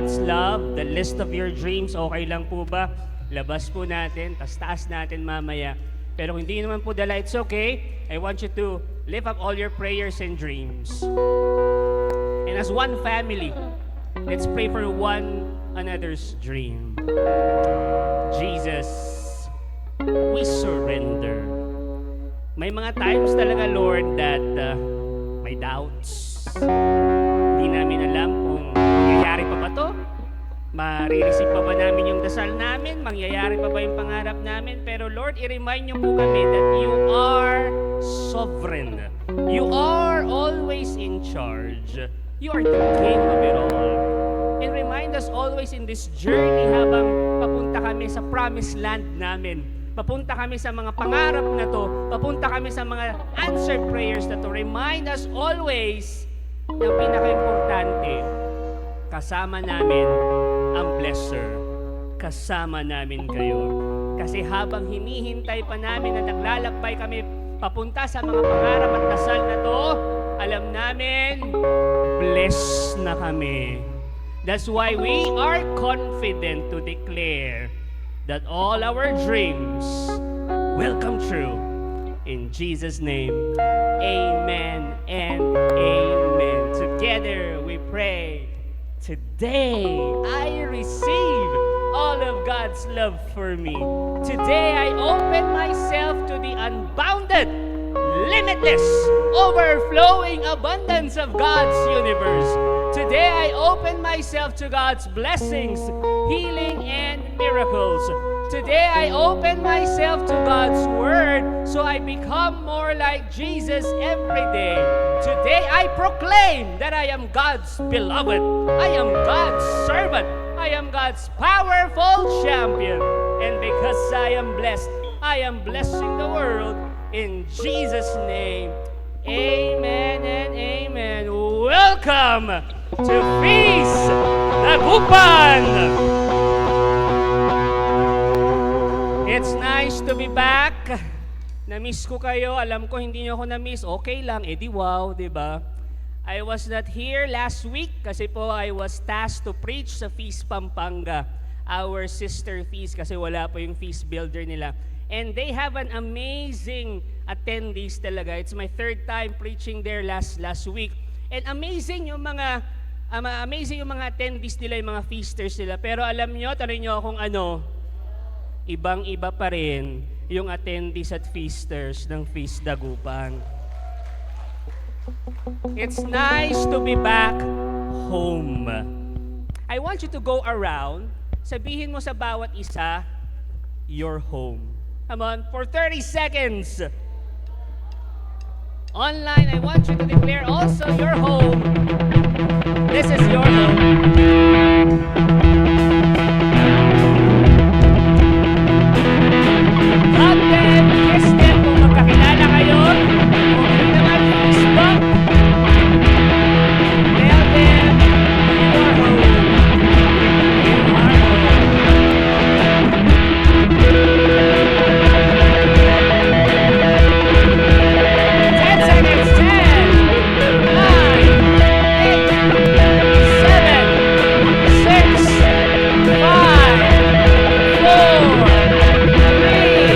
God's love, the list of your dreams, okay lang po ba? Labas po natin, taas natin mamaya. Pero kung hindi naman po dala, it's okay. I want you to lift up all your prayers and dreams. And as one family, let's pray for one another's dream. Jesus, we surrender. May mga times talaga, Lord, that may doubts. Hindi namin alam kung mangyayari pa ba to? Marireceive pa ba namin yung dasal namin? Mangyayari pa ba yung pangarap namin? Pero Lord, i-remind niyo po kami that you are sovereign. You are always in charge. You are the King of it all. And remind us always in this journey habang papunta kami sa promised land namin. Papunta kami sa mga pangarap na to. Papunta kami sa mga answered prayers na to. Remind us always na pinaka-importante, kasama namin ang blesser. Kasama namin kayo. Kasi habang hinihintay pa namin na naglalakbay kami papunta sa mga pangarap at dasal na to, alam namin, blessed na kami. That's why we are confident to declare that all our dreams will come true. In Jesus' name, amen and amen. Together we pray. Today I receive all of God's love for me. Today I open myself to the unbounded, limitless, overflowing abundance of God's universe. Today I open myself to God's blessings, healing, and miracles. Today I open myself to God's word so I become more like Jesus every day. Today I proclaim that I am God's beloved. I am God's servant. I am God's powerful champion. And because I am blessing the world in Jesus' name. Amen and amen. Welcome to Feast Dagupan! It's nice to be back. Na-miss ko kayo. Alam ko hindi niyo ako na-miss. Okay lang. Di wow, di ba? I was not here last week kasi po I was tasked to preach sa Feast Pampanga, our sister feast, kasi wala po yung feast builder nila. And they have an amazing attendees talaga. It's my third time preaching there last week. And amazing yung mga attendees nila, yung mga feasters nila. Pero alam nyo, tanong nyo kung ano, ibang-iba pa rin yung attendees at feasters ng Feast Dagupan. It's nice to be back home. I want you to go around, sabihin mo sa bawat isa, your home. Come on, for 30 seconds. Online, I want you to declare also your home. This is your home. Hug them, kiss them kung magkakilala kayo. Kung hindi naman, fist bump. Tell them, you are home. You are home. 10 seconds, 10, 9, 8, 7, 6, 5, 4, 3,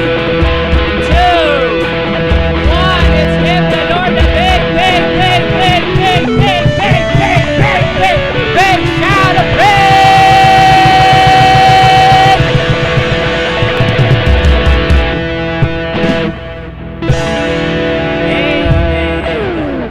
2, 1. Let's give the Lord a big shout of praise! Amen.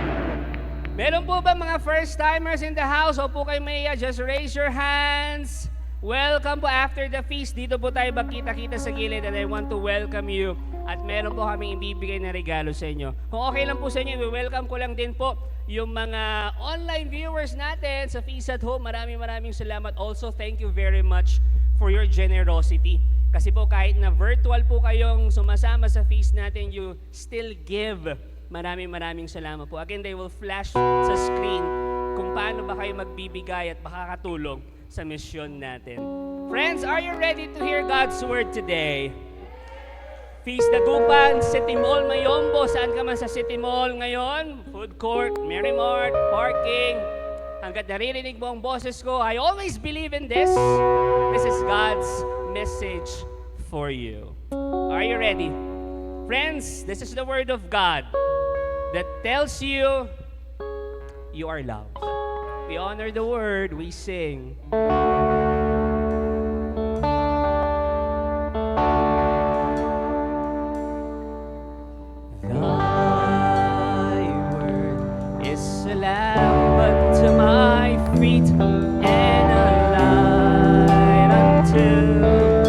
Meron po ba mga first-timers in the house? O po kayo maiya, just raise your hands. Welcome po after the feast. Dito po tayo magkita-kita sa gilid and I want to welcome you. At meron po kaming ibibigay na regalo sa inyo. Kung okay lang po sa inyo, welcome ko lang din po yung mga online viewers natin sa Feast at Home. Maraming salamat. Also, thank you very much for your generosity. Kasi po kahit na virtual po kayong sumasama sa feast natin, you still give. Maraming salamat po. Again, they will flash sa screen kung paano ba kayo magbibigay at makakatulong sa misyon natin. Friends, are you ready to hear God's word today? Feast Dagupan, City Mall, Mayombo. Saan ka man sa City Mall ngayon? Food court, Merry Mart, parking. hanggat naririnig mo ang boses ko, I always believe in this. This is God's message for you. Are you ready? Friends, this is the Word of God that tells you you are loved. We honor the Word, we sing. Thy Word is a lamp unto my feet and a light unto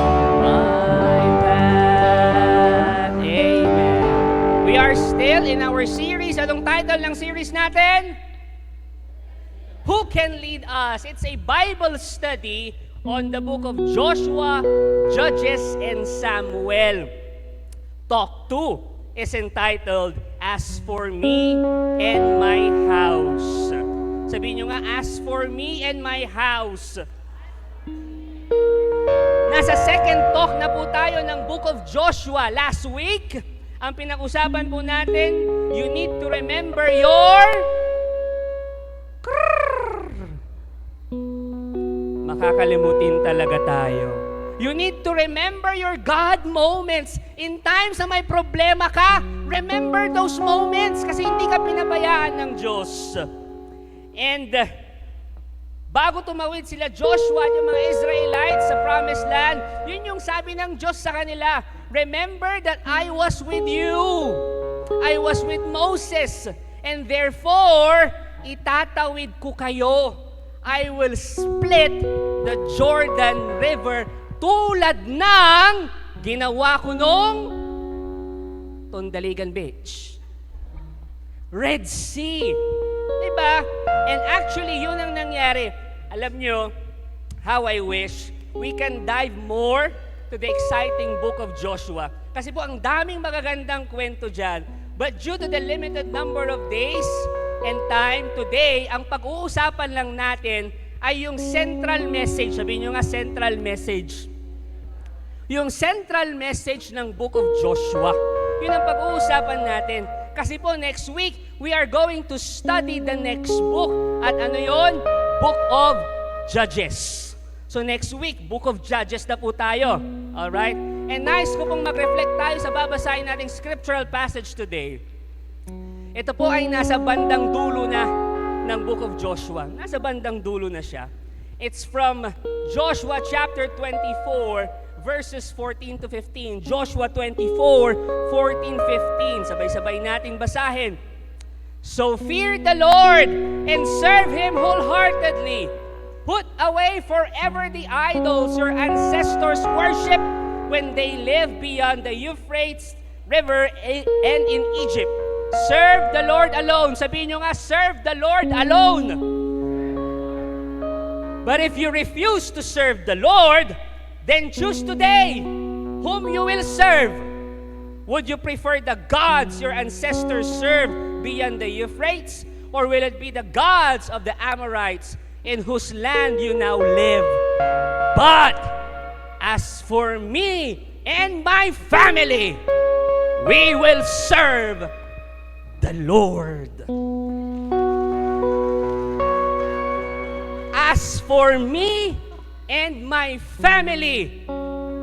my path. Amen. We are still in our series. Anong title ng series natin? Who can lead us? It's a Bible study on the book of Joshua, Judges, and Samuel. Talk 2 is entitled, As for me and my house. Sabihin nyo nga, as for me and my house. Nasa second talk na po tayo ng book of Joshua. Last week, ang pinag-usapan po natin, you need to remember your... Makakalimutin talaga tayo. You need to remember your God moments. In times na may problema ka, remember those moments kasi hindi ka pinabayaan ng Diyos. And bago tumawid sila Joshua at yung mga Israelites sa Promised Land, yun yung sabi ng Diyos sa kanila, remember that I was with you. I was with Moses. And therefore, itatawid ko kayo. I will split the Jordan River tulad ng ginawa ko nung Tondaligan Beach. Red Sea. Diba? And actually, yun ang nangyari. Alam nyo, how I wish we can dive more to the exciting book of Joshua. Kasi po, ang daming magagandang kwento dyan. But due to the limited number of days and time, today, ang pag-uusapan lang natin ay yung central message. Sabihin nyo nga, central message. Yung central message ng book of Joshua. Yun ang pag-uusapan natin. Kasi po, next week, we are going to study the next book. At ano yun? Book of Judges. So next week, Book of Judges na po tayo. Alright? And nice ko pong mag-reflect tayo sa babasahin nating scriptural passage today. Ito po ay nasa bandang dulo na ng Book of Joshua. Nasa bandang dulo na siya. It's from Joshua chapter 24, verses 14 to 15. Joshua 24, 14, 15. Sabay-sabay nating basahin. So fear the Lord and serve Him wholeheartedly. Put away forever the idols your ancestors worship when they lived beyond the Euphrates River and in Egypt. Serve the Lord alone. Sabihin nyo nga, serve the Lord alone. But if you refuse to serve the Lord, then choose today whom you will serve. Would you prefer the gods your ancestors served beyond the Euphrates? Or will it be the gods of the Amorites in whose land you now live? But as for me and my family, we will serve the Lord. As for me and my family,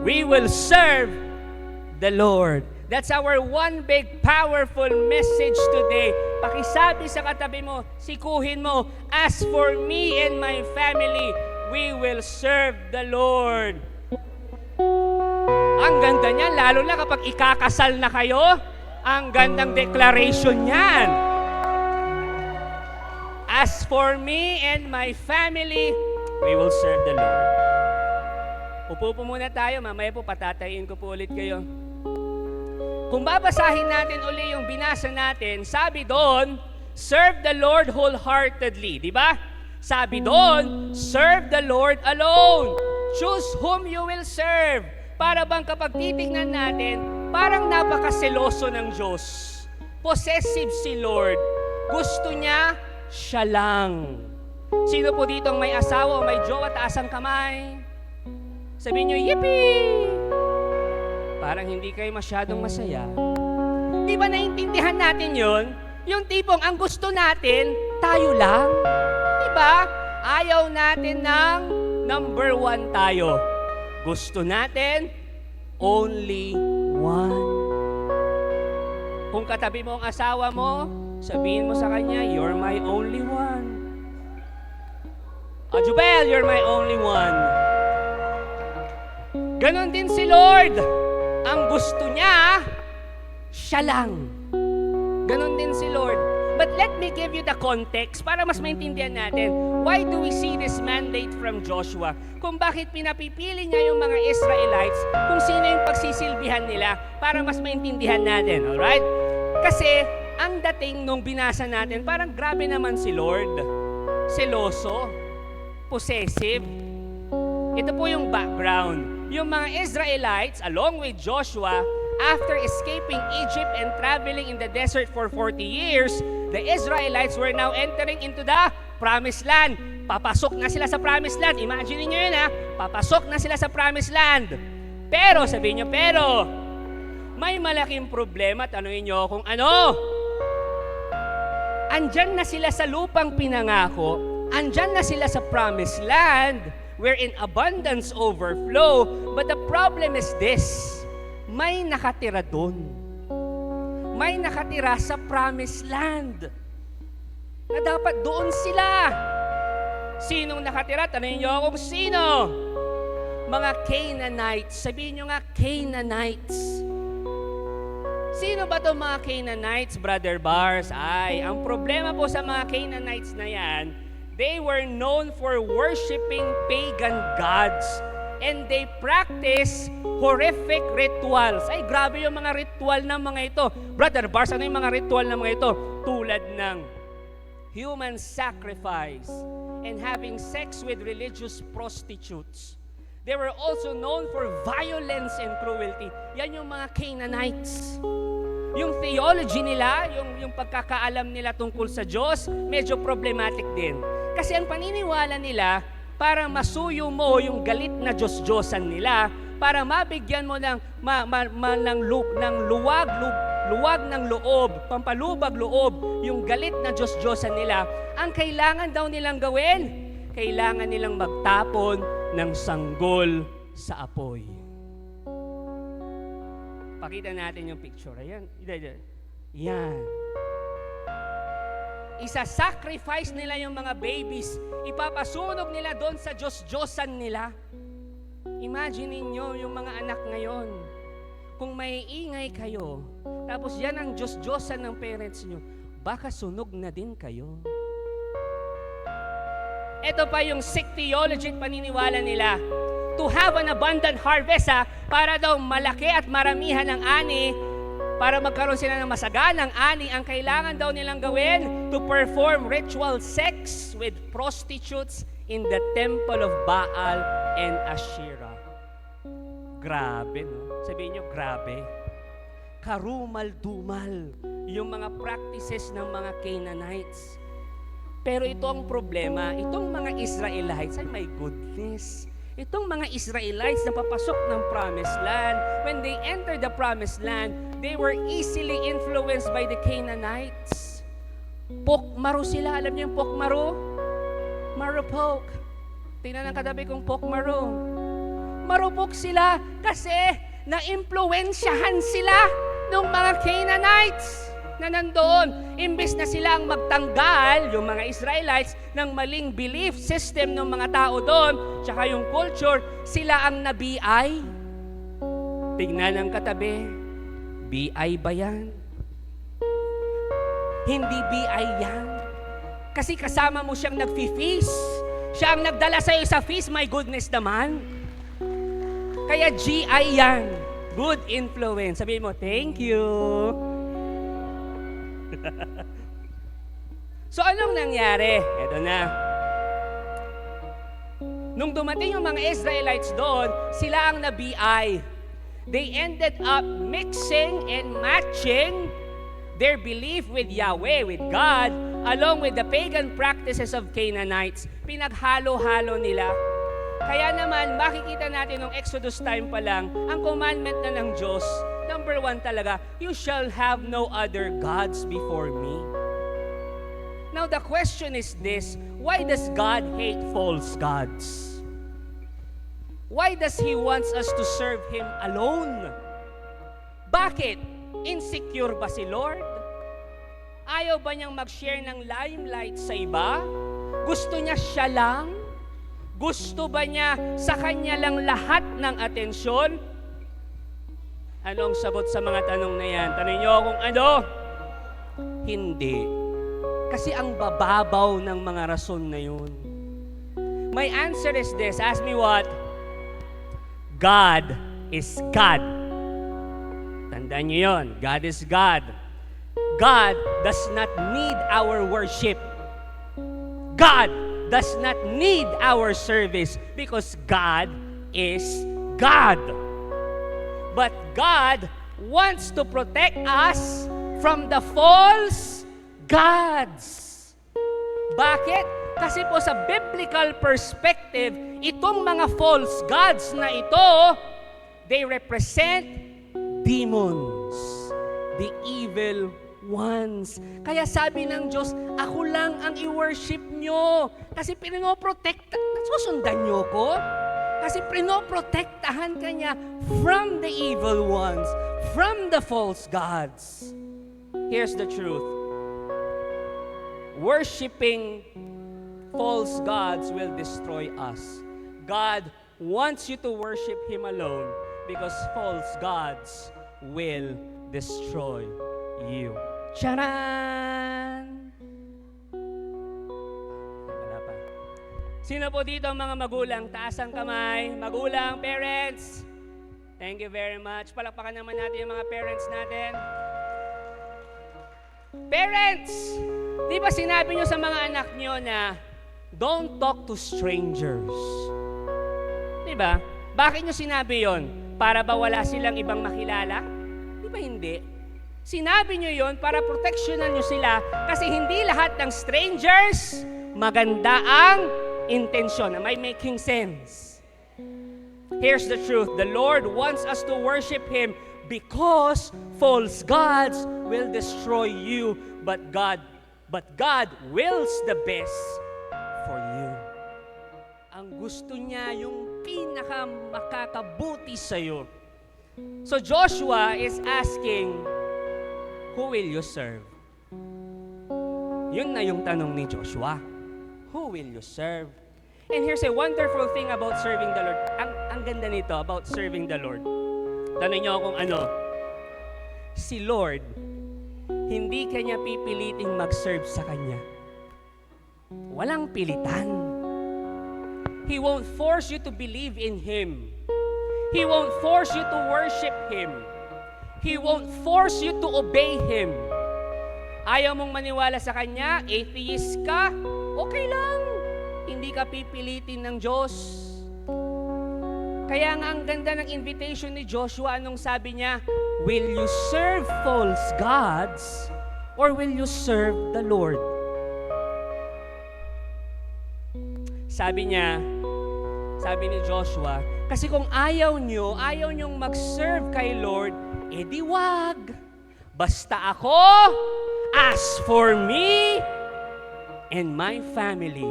we will serve the Lord. That's our one big powerful message today. Pakisabi sa katabi mo, sikuhin mo, as for me and my family, we will serve the Lord. Ang ganda niyan, lalo na kapag ikakasal na kayo, ang gandang declaration niyan. As for me and my family, we will serve the Lord. Upo po muna tayo, mamaya po patatayin ko po ulit kayo. Kung babasahin natin uli yung binasa natin, sabi doon, serve the Lord wholeheartedly. Di ba? Sabi doon, serve the Lord alone. Choose whom you will serve. Para bang kapag titignan natin, parang napakaseloso ng Diyos. Possessive si Lord. Gusto niya, siya lang. Sino po dito ang may asawa o may jowa, taas ang kamay? Sabihin niyo, yippee! Parang hindi kayo masyadong masaya. Di ba naiintindihan natin yun? Yung tipong ang gusto natin, tayo lang. Di ba? Ayaw natin ng number one tayo. Gusto natin only one. Kung katabi mo ang asawa mo, sabihin mo sa kanya, you're my only one. Jubel, you're my only one. Ganon din si Lord. Ang gusto niya, siya lang. Ganon din si Lord. But let me give you the context para mas maintindihan natin. Why do we see this mandate from Joshua? Kung bakit pinapipili niya yung mga Israelites, kung sino yung pagsisilbihan nila para mas maintindihan natin. Alright? Kasi ang dating nung binasa natin, parang grabe naman si Lord. Seloso. Possessive. Ito po yung background. Yung mga Israelites, along with Joshua, after escaping Egypt and traveling in the desert for 40 years, the Israelites were now entering into the Promised Land. Papasok na sila sa Promised Land. Imagine niyo yun ha. Papasok na sila sa Promised Land. Pero, sabihin niyo, pero, may malaking problema. Tanungin niyo kung ano. Andyan na sila sa lupang pinangako. Andyan na sila sa Promised Land wherein abundance overflow. But the problem is this. May nakatira doon. May nakatira sa Promised Land. Na dapat doon sila. Sinong nakatira? Tanungin niyo kung sino. Mga Canaanites. Sabihin niyo nga, Canaanites. Sino ba itong mga Canaanites, Brother Bars? Ay, ang problema po sa mga Canaanites na yan, they were known for worshiping pagan gods. And they practice horrific rituals. Ay, grabe yung mga ritual ng mga ito. Brother Bars, ano yung mga ritual ng mga ito? Tulad ng human sacrifice and having sex with religious prostitutes. They were also known for violence and cruelty. Yan yung mga Canaanites. Yung theology nila, yung pagkakaalam nila tungkol sa Diyos, medyo problematic din. Kasi ang paniniwala nila, para masuyo mo yung galit na Diyos-Diyosan nila, para mabigyan mo ng luwag ng loob, pampalubag loob, yung galit na Diyos-Diyosan nila, ang kailangan daw nilang gawin, kailangan nilang magtapon ng sanggol sa apoy. Pakita natin yung picture. Ayan. Yan. Isa-sacrifice nila yung mga babies. Ipapasunog nila doon sa Diyos-Diyosan nila. Imagine ninyo yung mga anak ngayon. Kung may ingay kayo, tapos yan ang Diyos-Diyosan ng parents nyo, baka sunog na din kayo. Ito pa yung sick theology at paniniwala nila. To have an abundant harvest, para daw malaki at maramihan ng ani, para magkaroon sila ng masaganang ani, ang kailangan daw nilang gawin, to perform ritual sex with prostitutes in the temple of Baal and Asherah. Grabe, no? Sabihin nyo, grabe. Karumal-dumal yung mga practices ng mga Canaanites. Pero ito ang problema, itong mga Israelites, ay my goodness, itong mga Israelites na papasok ng Promised Land, when they enter the Promised Land, they were easily influenced by the Canaanites. Pokmaro sila. Alam niyo yung pokmaro? Marupok. Tingnan ang katabi kong pokmaro. Marupok sila kasi na-impluensyahan sila ng mga Canaanites na nandoon. Imbes na sila ang magtanggal, yung mga Israelites, ng maling belief system ng mga tao doon, tsaka yung culture, sila ang nabiay. Tingnan ang katabi, BI ba yan? Hindi BI yan. Kasi kasama mo siyang nag-feast. Siya ang nagdala sa'yo sa feast, my goodness naman. Kaya GI yan. Good influence. Sabihin mo, thank you. So anong nangyari? Eto na. Nung dumating yung mga Israelites doon, sila ang na-BI. They ended up mixing and matching their belief with Yahweh, with God, along with the pagan practices of Canaanites. Pinaghalo-halo nila. Kaya naman, makikita natin nung Exodus time pa lang, ang commandment na ng Diyos, number 1 talaga, you shall have no other gods before me. Now the question is this, why does God hate false gods? Why does He wants us to serve Him alone? Bakit? Insecure ba si Lord? Ayaw ba niyang mag-share ng limelight sa iba? Gusto niya siya lang? Gusto ba niya sa kanya lang lahat ng atensyon? Ano ang sagot sa mga tanong na yan? Tanong niyo kung ano? Hindi. Kasi ang bababaw ng mga rason na yun. My answer is this. Ask me what? God is God. Tandaan niyo yun. God is God. God does not need our worship. God does not need our service because God is God. But God wants to protect us from the false gods. Bakit? Kasi po sa biblical perspective, itong mga false gods na ito, they represent demons, the evil ones. Kaya sabi ng Diyos, ako lang ang i-worship nyo. Kasi pinoprotekta, susundan nyo ko. Kasi pinoprotektahan ka niya from the evil ones, from the false gods. Here's the truth. Worshipping false gods will destroy us. God wants you to worship Him alone because false gods will destroy you. Charan! Wala pa. Sino po dito ang mga magulang? Taas ang kamay. Magulang, parents. Thank you very much. Palakpakan naman natin yung mga parents natin. Parents! Di ba sinabi nyo sa mga anak nyo na don't talk to strangers? Di ba? Bakit nyo sinabi yon? Para ba wala silang ibang makilala? Di ba hindi? Sinabi nyo yon para proteksyonan nyo sila kasi hindi lahat ng strangers maganda ang intensyon. Am I making sense? Here's the truth. The Lord wants us to worship Him because false gods will destroy you, but God wills the best for you. Ang gusto niya yung pinaka makakabuti sa'yo. So Joshua is asking, who will you serve? Yun na yung tanong ni Joshua. Who will you serve? And here's a wonderful thing about serving the Lord. Ang ganda nito about serving the Lord. Tanong niyo kung ano. Si Lord, hindi kanya pipiliting mag-serve sa Kanya. Walang pilitan. He won't force you to believe in Him. He won't force you to worship Him. He won't force you to obey Him. Ayaw mong maniwala sa Kanya, atheist ka, okay lang. Hindi ka pipilitin ng Diyos. Kaya nga ang ganda ng invitation ni Joshua, anong sabi niya? Will you serve false gods or will you serve the Lord? Sabi niya, sabi ni Joshua, kasi kung ayaw niyong mag-serve kay Lord, edi wag. Basta ako, as for me and my family,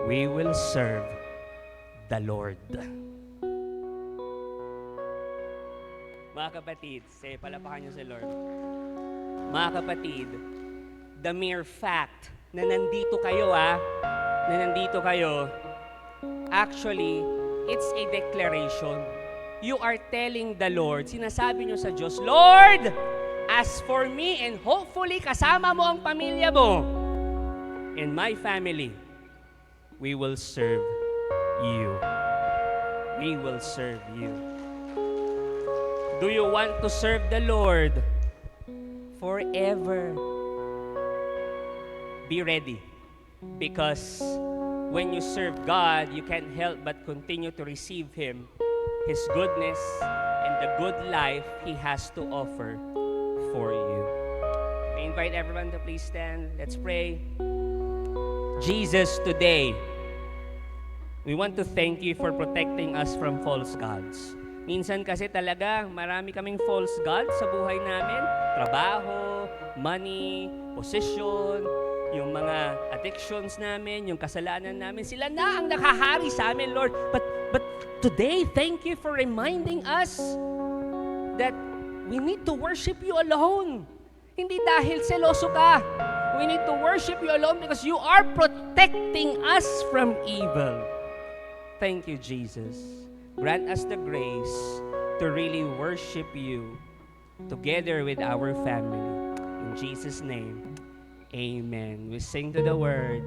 we will serve the Lord. Mga kapatid, palapakan niyo si Lord. Mga kapatid, the mere fact na nandito kayo, actually, it's a declaration. You are telling the Lord, sinasabi niyo sa Diyos, Lord, as for me and hopefully kasama mo ang pamilya mo and my family, we will serve you. We will serve you. Do you want to serve the Lord forever? Be ready. Because when you serve God, you can't help but continue to receive Him, His goodness, and the good life He has to offer for you. I invite everyone to please stand. Let's pray. Jesus, today, we want to thank you for protecting us from false gods. Minsan kasi talaga, marami kaming false gods sa buhay namin. Trabaho, money, position. yung mga addictions namin, yung kasalanan namin, sila na ang nakahari sa amin, Lord. But today, thank you for reminding us that we need to worship you alone. Hindi dahil seloso ka. We need to worship you alone because you are protecting us from evil. Thank you, Jesus. Grant us the grace to really worship you together with our family. In Jesus' name, amen. We sing to the word.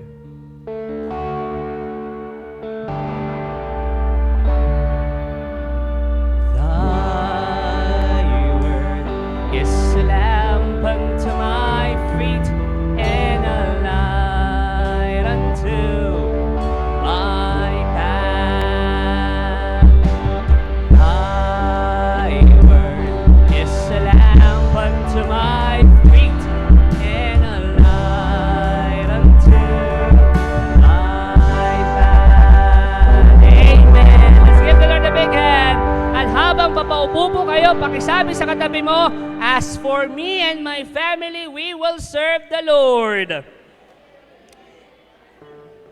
Thy word is a lamp unto my feet and a light unto my path. Thy word is a lamp unto my feet and a light unto my path. Amen. Let's give the Lord a big hand. At habang papaupo po kayo, pakisabi sa katabi mo, as for me and my family, we will serve the Lord.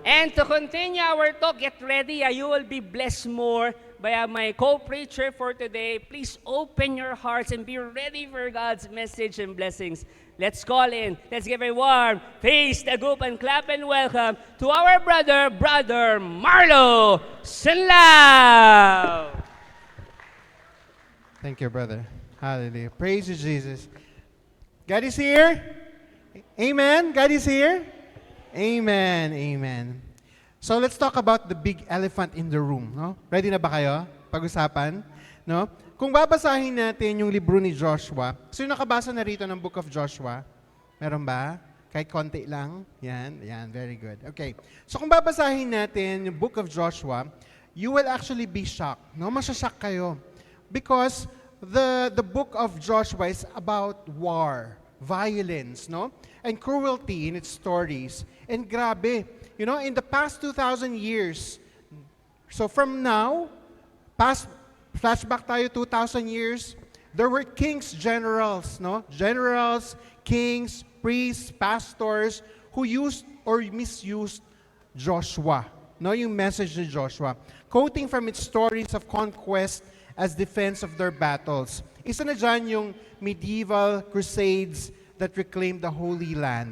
And to continue our talk, get ready. You will be blessed more by my co-preacher for today. Please open your hearts and be ready for God's message and blessings. Let's call in. Let's give a warm face, tagup, and clap and welcome to our Brother Marlo Sinlao. Thank you, brother. Hallelujah. Praise you, Jesus. God is here. Amen. God is here. Amen. Amen. So let's talk about the big elephant in the room. No? Ready na ba kayo? Pag-usapan? No? Kung babasahin natin yung libro ni Joshua, sino nakabasa na rito ng Book of Joshua? Meron ba? Kahit konti lang? Yan. Very good. Okay. So kung babasahin natin yung Book of Joshua, you will actually be shocked. No? Masashock kayo. Because the book of Joshua is about war, violence, no? And cruelty in its stories. And grabe, you know, in the past 2,000 years, so from now, flashback tayo 2,000 years, there were kings, generals, no? Generals, kings, priests, pastors, who used or misused Joshua, no? Yung message ni Joshua. Quoting from its stories of conquest as defense of their battles. Isa na dyan yung medieval crusades that reclaimed the Holy Land.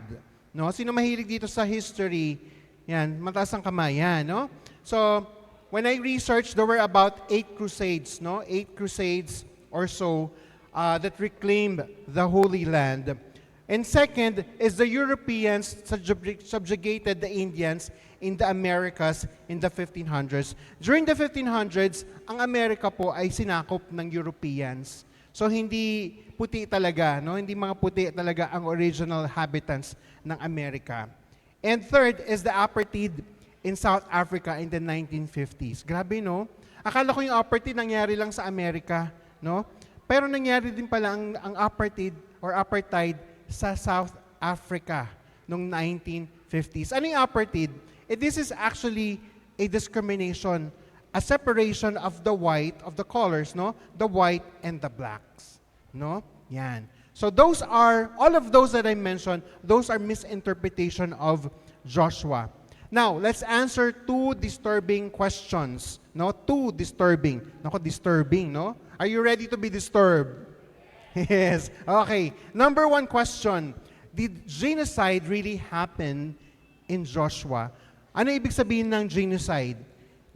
No? Sino mahilig dito sa history? Yan, mataas ang kamay. Yan, no? So, when I researched, there were about 8 crusades, no? 8 crusades or so that reclaimed the Holy Land. And second is the Europeans subjugated the Indians in the Americas in the 1500s. During the 1500s, ang Amerika po ay sinakop ng Europeans. So hindi puti talaga, no? Hindi mga puti talaga ang original inhabitants ng Amerika. And third is the apartheid in South Africa in the 1950s. Grabe, no? Akala ko yung apartheid nangyari lang sa Amerika, no? Pero nangyari din pala ang apartheid or apartheid sa South Africa noong 1950s. Ano yung apartheid? This is actually a discrimination, a separation of the white, of the colors, no? The white and the blacks, no? Yan. So those are, all of those that I mentioned, those are misinterpretation of Joshua. Now, let's answer 2 disturbing questions, no? 2 disturbing. Nako, disturbing, no? Are you ready to be disturbed? Yes. Okay. Number 1 question. Did genocide really happen in Joshua? Ano ibig sabihin ng genocide?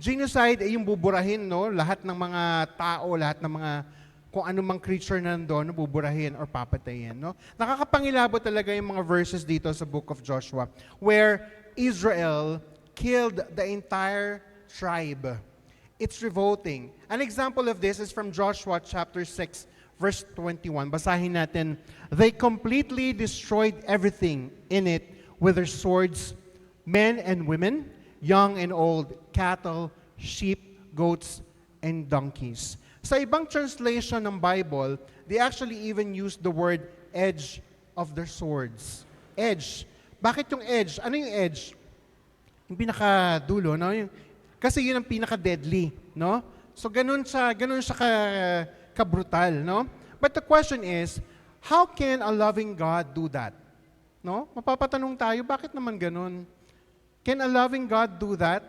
Genocide ay yung buburahin, no? Lahat ng mga tao, lahat ng mga kung anumang creature na nandun, buburahin or papatayin, no? Nakakapangilabot talaga yung mga verses dito sa Book of Joshua where Israel killed the entire tribe. It's revolting. An example of this is from Joshua chapter 6, verse 21. Basahin natin. They completely destroyed everything in it with their swords, men and women, young and old, cattle, sheep, goats, and donkeys. Sa ibang translation ng Bible, they actually even use the word edge of their swords. Edge. Bakit yung edge? Ano yung edge? Yung pinakadulo, no? Kasi yun ang pinaka-deadly, no? So ganun siya ka-brutal, no? But the question is, how can a loving God do that? No? Mapapatanong tayo, bakit naman ganun? Can a loving God do that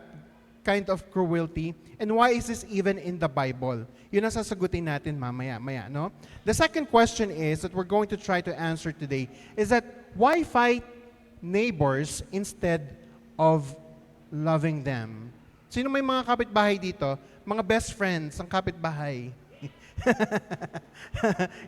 kind of cruelty? And why is this even in the Bible? Yun ang sasagutin natin mamaya, no? The second question is that we're going to try to answer today is that why fight neighbors instead of loving them? Sino may mga kapitbahay dito? Mga best friends ang kapitbahay.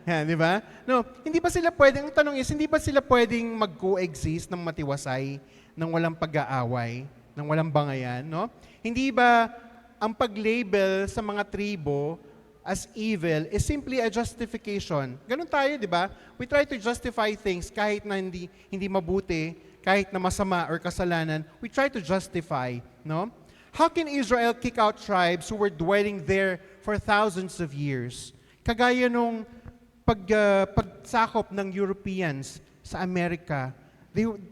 Yan, di ba? No, hindi ba sila pwedeng, ang tanong is, hindi ba sila pwedeng mag-coexist ng matiwasay, ng walang pag-aaway, ng walang bangayan, no? Hindi ba ang pag-label sa mga tribo as evil is simply a justification? Ganun tayo, di ba? We try to justify things kahit na hindi mabuti, kahit na masama or kasalanan, we try to justify, no? How can Israel kick out tribes who were dwelling there for thousands of years? Kagaya nung pagsakop ng Europeans sa Amerika, yung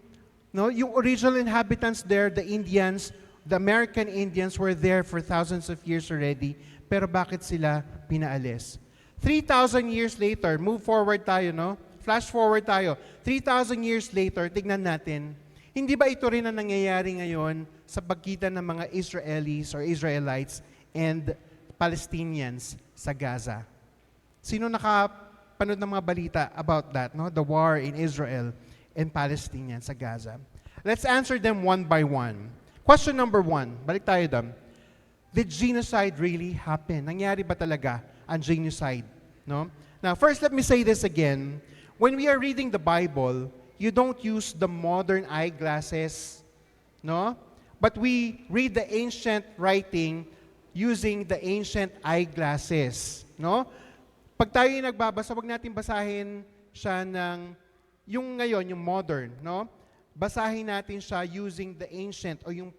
original inhabitants there, the Indians, the American Indians were there for thousands of years already, pero bakit sila pinaalis? 3,000 years later, move forward tayo, no? Flash forward tayo. 3,000 years later, tignan natin, hindi ba ito rin ang nangyayari ngayon sa pagitan ng mga Israelis or Israelites and Palestinians sa Gaza? Sino nakapanood ng mga balita about that, no? The war in Israel and Palestine sa Gaza. Let's answer them one by one. Question number 1, balik tayo doon. Did genocide really happen? Nangyari ba talaga ang genocide? No? Now, first, let me say this again. When we are reading the Bible, you don't use the modern eyeglasses, no? But we read the ancient writing using the ancient eyeglasses, no? Pag tayo nagbabasa, wag natin basahin siya ng yung ngayon, yung modern, no? Basahin natin siya using the ancient o yung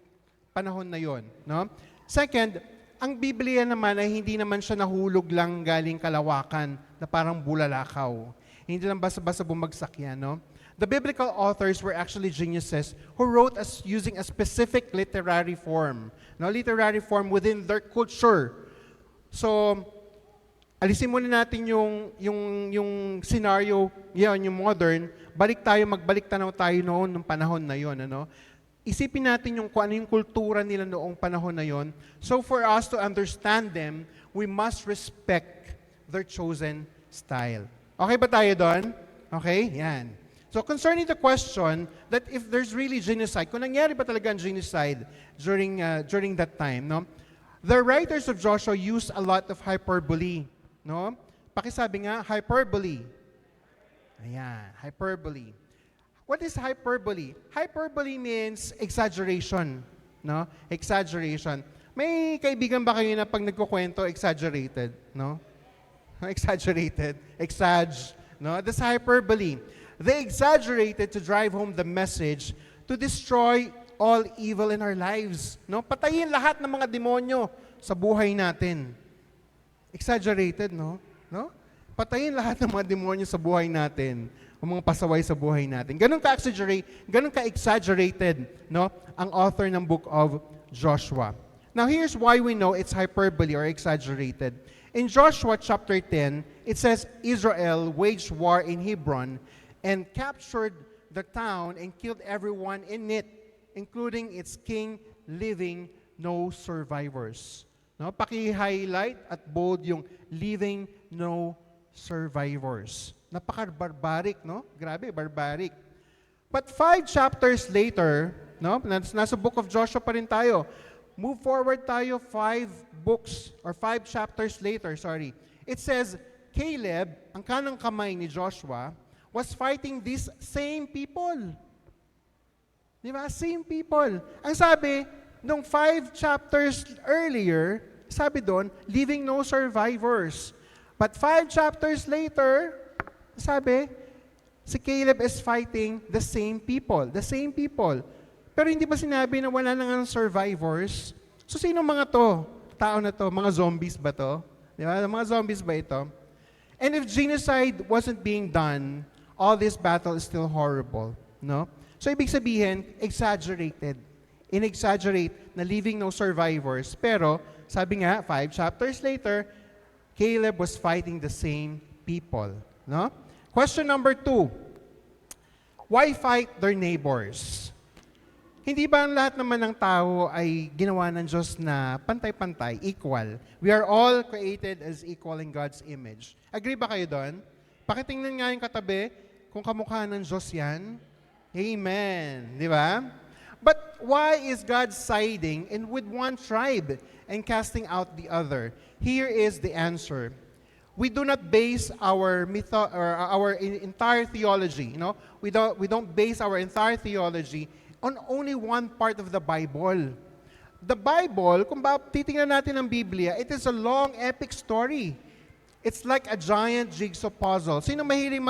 panahon na yon, no? Second, ang Biblia naman ay hindi naman siya nahulog lang galing kalawakan na parang bulalakaw. Hindi lang basta-basta bumagsak yan, no? The biblical authors were actually geniuses who wrote using a specific literary form, no? Literary form within their culture. So, alisin muna natin yung scenario, yung modern, magbalik tanaw tayo noon ng panahon na yon, ano? Isipin natin kung ano yung kultura nila noong panahon na yon. So for us to understand them, we must respect their chosen style. Okay ba tayo doon? Okay? Yan. So concerning the question that if there's really genocide, kung nangyari ba talaga ang genocide during that time, no? The writers of Joshua use a lot of hyperbole, no? Pakisabi nga, hyperbole. Ayan, hyperbole. What is hyperbole? Hyperbole means exaggeration, no? Exaggeration. May kaibigan ba kayo na pag nagkukwento, exaggerated, no? Exaggerated, no? That's hyperbole. They exaggerated to drive home the message to destroy all evil in our lives, no? Patayin lahat ng mga demonyo sa buhay natin. Exaggerated, no? No? Patayin lahat ng mga demonyo sa buhay natin, o mga pasaway sa buhay natin. Ganun ka-exaggerated, no? Ang author ng book of Joshua. Now, here's why we know it's hyperbole or exaggerated. In Joshua chapter 10, it says, Israel waged war in Hebron and captured the town and killed everyone in it, including its king, leaving no survivors. No? Paki-highlight at bold yung leaving no survivors. Napaka-barbaric, no? Grabe, barbaric. But 5 chapters later, no? Nasa book of Joshua pa rin tayo. Move forward tayo 5 books or 5 chapters later, It says, Caleb, ang kanang kamay ni Joshua, was fighting these same people. Di ba? Same people. Ang sabi, nung 5 chapters earlier, sabi doon, leaving no survivors. But 5 chapters later, sabi, si Caleb is fighting the same people. The same people. Pero hindi ba sinabi na wala nang survivors? So, sino mga to? Tao na to? Mga zombies ba to? Di ba? Mga zombies ba ito? And if genocide wasn't being done, all this battle is still horrible. No? So, ibig sabihin, exaggerated. In-exaggerate na leaving no survivors. Pero, sabi nga, 5 chapters later, Caleb was fighting the same people. No? Question number 2. Why fight their neighbors? Hindi ba ang lahat naman ng tao ay ginawa ng Diyos na pantay-pantay, equal? We are all created as equal in God's image. Agree ba kayo doon? Pakitingnan nga yung katabi, kung kamukha ng Diyos yan. Amen. Di ba? But why is God siding in with one tribe and casting out the other? Here is the answer. We do not base our entire theology, we don't base our entire theology on only one part of the Bible. The Bible, kung titingnan natin ang Biblia, it is a long epic story. It's like a giant jigsaw puzzle. Sino mahilig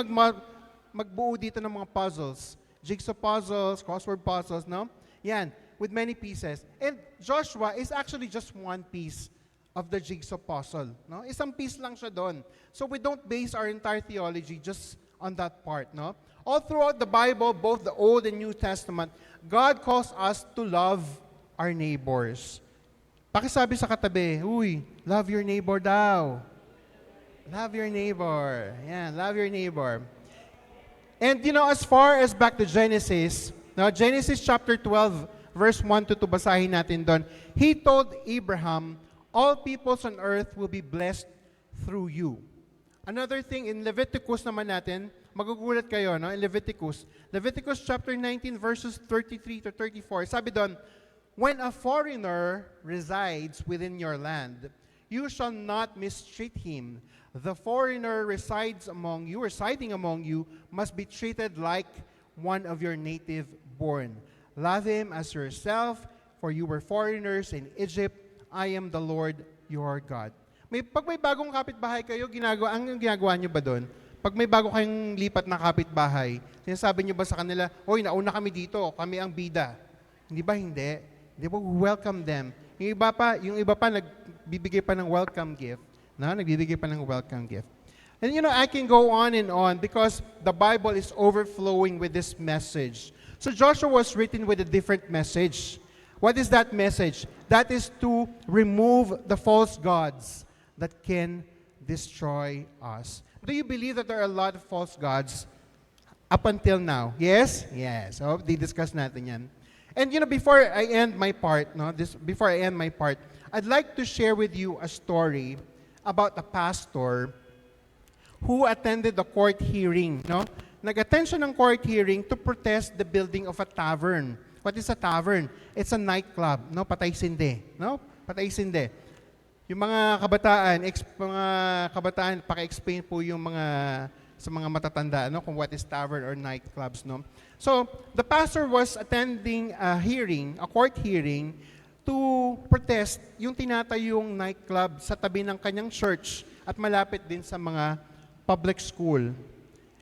magbuo dito ng mga puzzles? Jigsaw puzzles, crossword puzzles, no? Yan, with many pieces. And Joshua is actually just one piece of the jigsaw puzzle. No? Isang piece lang siya doon. So we don't base our entire theology just on that part. No? All throughout the Bible, both the Old and New Testament, God calls us to love our neighbors. Pakisabi sa katabi, uy, love your neighbor daw. Love your neighbor. Yan, love your neighbor. And as far as back to Genesis, Genesis chapter 12, verse 1 to 2, basahin natin doon. He told Abraham, all peoples on earth will be blessed through you. Another thing, in Leviticus naman natin, magugulat kayo, no? In Leviticus chapter 19, verses 33 to 34, sabi doon, when a foreigner resides within your land, you shall not mistreat him. The foreigner residing among you, must be treated like one of your native born. Love him as yourself, for you were foreigners in Egypt. I am the Lord your God. Pag may bagong kapitbahay kayo, ang ginagawa nyo ba doon? Pag may bago kayong lipat na kapitbahay, sinasabi nyo ba sa kanila, oy, nauna kami dito, kami ang bida. Hindi ba? Hindi. Di ba? Welcome them. Yung iba pa nagbibigay pa ng welcome gift. Nagbibigay pa ng welcome gift. And I can go on and on because the Bible is overflowing with this message. So Joshua was written with a different message. What is that message? That is to remove the false gods that can destroy us. Do you believe that there are a lot of false gods up until now? Yes? Yes. So, di-discuss natin yan. And before I end my part, I'd like to share with you a story about a pastor who attended the court hearing. Nag-attend siya ng court hearing to protest the building of a tavern. What is a tavern? It's a nightclub. Patay sindi. Patay sindi. Yung mga kabataan, paki-explain po yung sa mga matatanda, kung what is tavern or nightclubs, So, the pastor was attending a court hearing, to protest yung tinatayong nightclub sa tabi ng kanyang church at malapit din sa mga public school.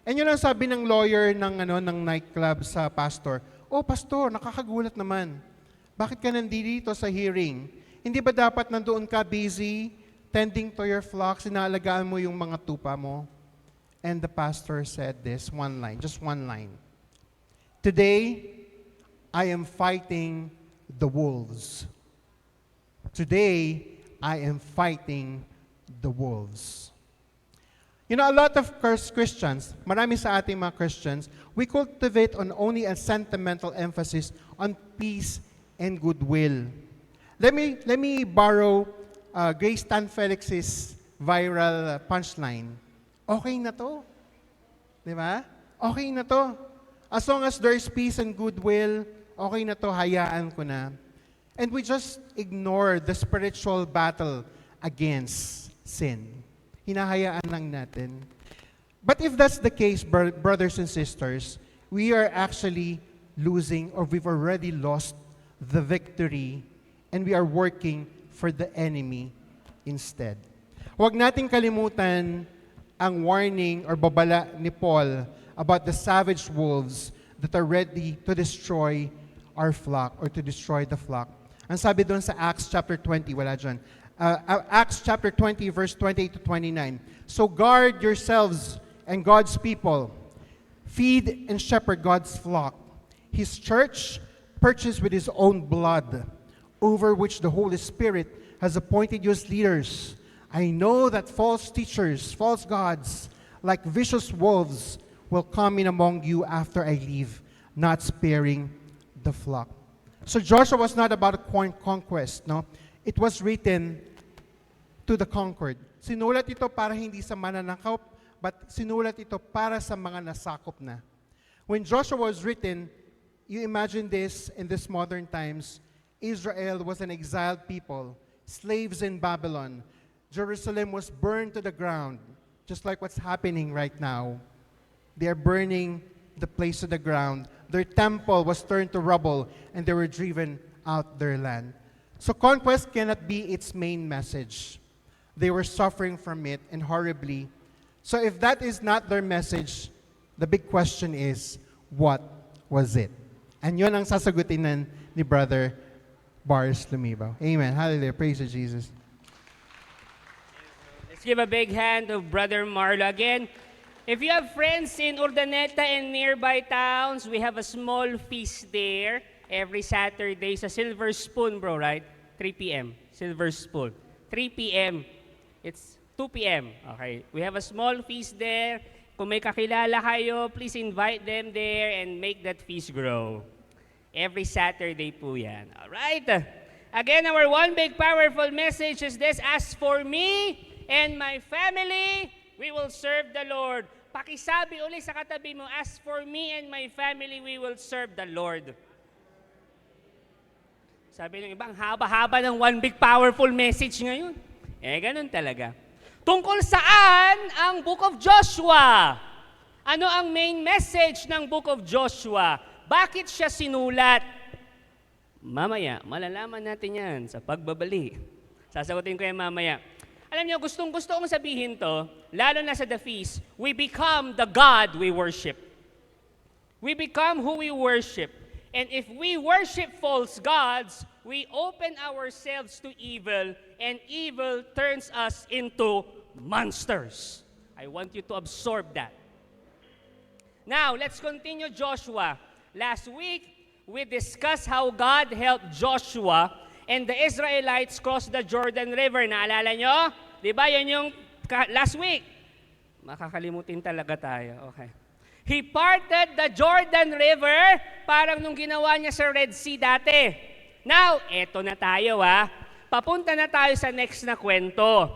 And yun ang sabi ng lawyer ng nightclub sa pastor, oh, pastor, nakakagulat naman. Bakit ka nandito sa hearing? Hindi ba dapat nandoon ka busy, tending to your flocks, inaalagaan mo yung mga tupa mo? And the pastor said this, just one line. Today, I am fighting the wolves. Today, I am fighting the wolves. A lot of Christians, marami sa ating mga Christians, we cultivate on only a sentimental emphasis on peace and goodwill. Let me borrow Grace Tan Felix's viral punchline. Okay na to. Di ba? Okay na to. As long as there is peace and goodwill, okay na to, hayaan ko na. And we just ignore the spiritual battle against sin. Hinahayaan lang natin. But if that's the case, brothers and sisters, we are actually losing, or we've already lost the victory, and we are working for the enemy instead. Huwag nating kalimutan ang warning or babala ni Paul about the savage wolves that are ready to destroy our flock or to destroy the flock. Ang sabi doon sa Acts chapter 20, wala dyan. Acts chapter 20, verse 28 to 29. So guard yourselves and God's people. Feed and shepherd God's flock. His church, purchased with His own blood, over which the Holy Spirit has appointed you as leaders. I know that false teachers, false gods, like vicious wolves, will come in among you after I leave, not sparing the flock. So Joshua was not about a conquest, no? It was written to the conquered. Sinulat ito para hindi sa mananakop, but sinulat ito para sa mga nasakop na. When Joshua was written, you imagine this in this modern times, Israel was an exiled people, slaves in Babylon. Jerusalem was burned to the ground, just like what's happening right now. They are burning the place to the ground. Their temple was turned to rubble, and they were driven out their land. So conquest cannot be its main message. They were suffering from it, and horribly. So if that is not their message, the big question is, what was it? And yun ang sasagutin ni Brother Boris Lumibaw. Amen. Hallelujah. Praise to Jesus. Let's give a big hand to Brother Marlo. Again, if you have friends in Urdaneta and nearby towns, we have a small feast there every Saturday sa Silver Spoon, bro, right? 3 p.m. Silver Spoon. 3 p.m. It's 2 p.m. Okay. We have a small feast there. Kung may kakilala kayo, please invite them there and make that feast grow. Every Saturday po yan. Alright? Again, our one big powerful message is this: as for me and my family, we will serve the Lord. Pakisabi uli sa katabi mo, as for me and my family, we will serve the Lord. Sabi ng ibang, haba-haba ng one big powerful message ngayon. Ganun talaga. Tungkol saan ang Book of Joshua? Ano ang main message ng Book of Joshua? Bakit siya sinulat? Mamaya, malalaman natin yan sa pagbabali. Sasagutin ko yan mamaya. Alam niyo, gustong-gusto kong sabihin to, lalo na sa the feast, we become the God we worship. We become who we worship. And if we worship false gods, we open ourselves to evil, and evil turns us into monsters. I want you to absorb that. Now, let's continue Joshua. Last week, we discussed how God helped Joshua and the Israelites crossed the Jordan River. Naalala nyo? Di ba? Yan yung last week. Makakalimutin talaga tayo. Okay. He parted the Jordan River, parang nung ginawa niya sa Red Sea dati. Now, eto na tayo Papunta na tayo sa next na kwento.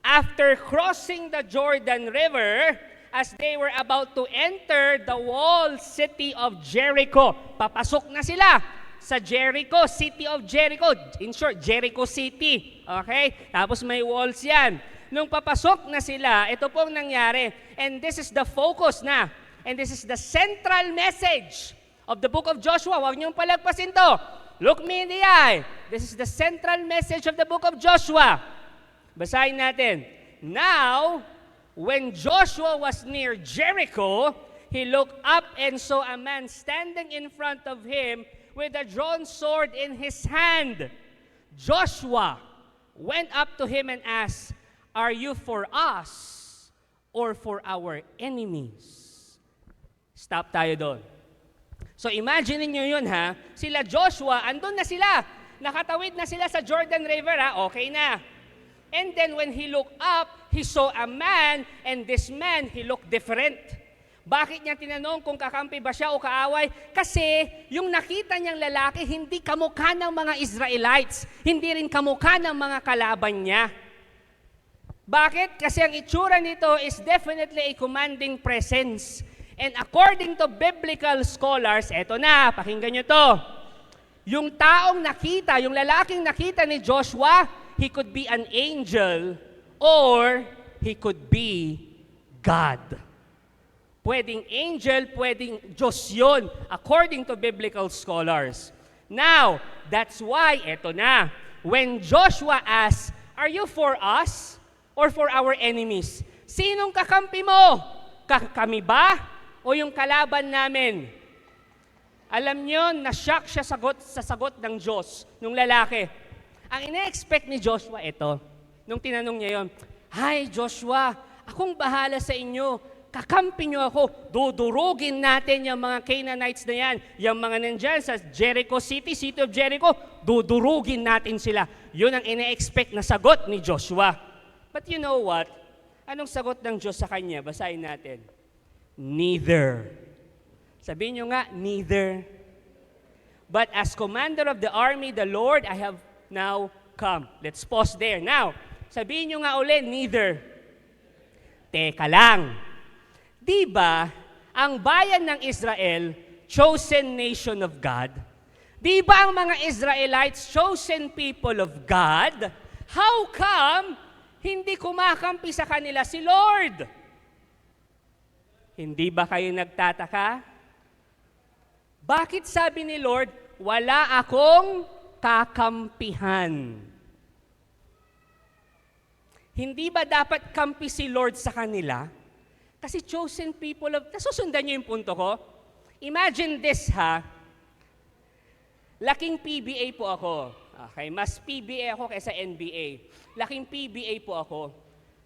After crossing the Jordan River, as they were about to enter the walled city of Jericho, papasok na sila sa Jericho, city of Jericho. In short, Jericho City. Okay? Tapos may walls yan. Nung papasok na sila, ito pong nangyari. And this is the focus na. And this is the central message of the book of Joshua. Huwag niyong palagpasin to. Look me in the eye. This is the central message of the book of Joshua. Basahin natin. Now, when Joshua was near Jericho, he looked up and saw a man standing in front of him with a drawn sword in his hand. Joshua went up to him and asked, "Are you for us or for our enemies?" Stop tayo doon. So imagine niyo yun sila Joshua, andun na sila. Nakatawid na sila sa Jordan River okay na. And then when he looked up, he saw a man, and this man, he looked different. Bakit niya tinanong kung kakampi ba siya o kaaway? Kasi yung nakita niyang lalaki, hindi kamukha ng mga Israelites. Hindi rin kamukha ng mga kalaban niya. Bakit? Kasi ang itsura nito is definitely a commanding presence. And according to biblical scholars, eto na, pakinggan nyo to. Yung taong nakita, yung lalaking nakita ni Joshua, he could be an angel or he could be God. Pwedeng angel, pwedeng Diyos yun, according to biblical scholars. Now, that's why, eto na, when Joshua asked, "Are you for us or for our enemies?" Sinong kakampi mo? Kami ba o yung kalaban namin? Alam nyo, na-shock siya sa sagot ng Diyos, nung lalaki. Ang ina-expect ni Joshua ito, nung tinanong niya yon, "Hi Joshua, akong bahala sa inyo. Kakampi nyo ako. Dudurugin natin yung mga Canaanites na yan. Yung mga nandyan sa Jericho City, City of Jericho, dudurugin natin sila." Yun ang ina-expect na sagot ni Joshua. But you know what? Anong sagot ng Diyos sa kanya? Basahin natin. neither. Sabihin nyo nga, neither. But as commander of the army, the Lord, I have now come. Let's pause there. Now, sabihin nyo nga uli, neither. Teka lang. Di ba, ang bayan ng Israel, chosen nation of God, di ba ang mga Israelites, chosen people of God, how come hindi kumakampi sa kanila si Lord? Hindi ba kayo nagtataka? Bakit sabi ni Lord, wala akong kakampihan? Hindi ba dapat kampi si Lord sa kanila? Kasi chosen people of... Nasusundan niyo yung punto ko? Imagine this, ha? Laking PBA po ako. Okay, mas PBA ako kaysa NBA. Laking PBA po ako.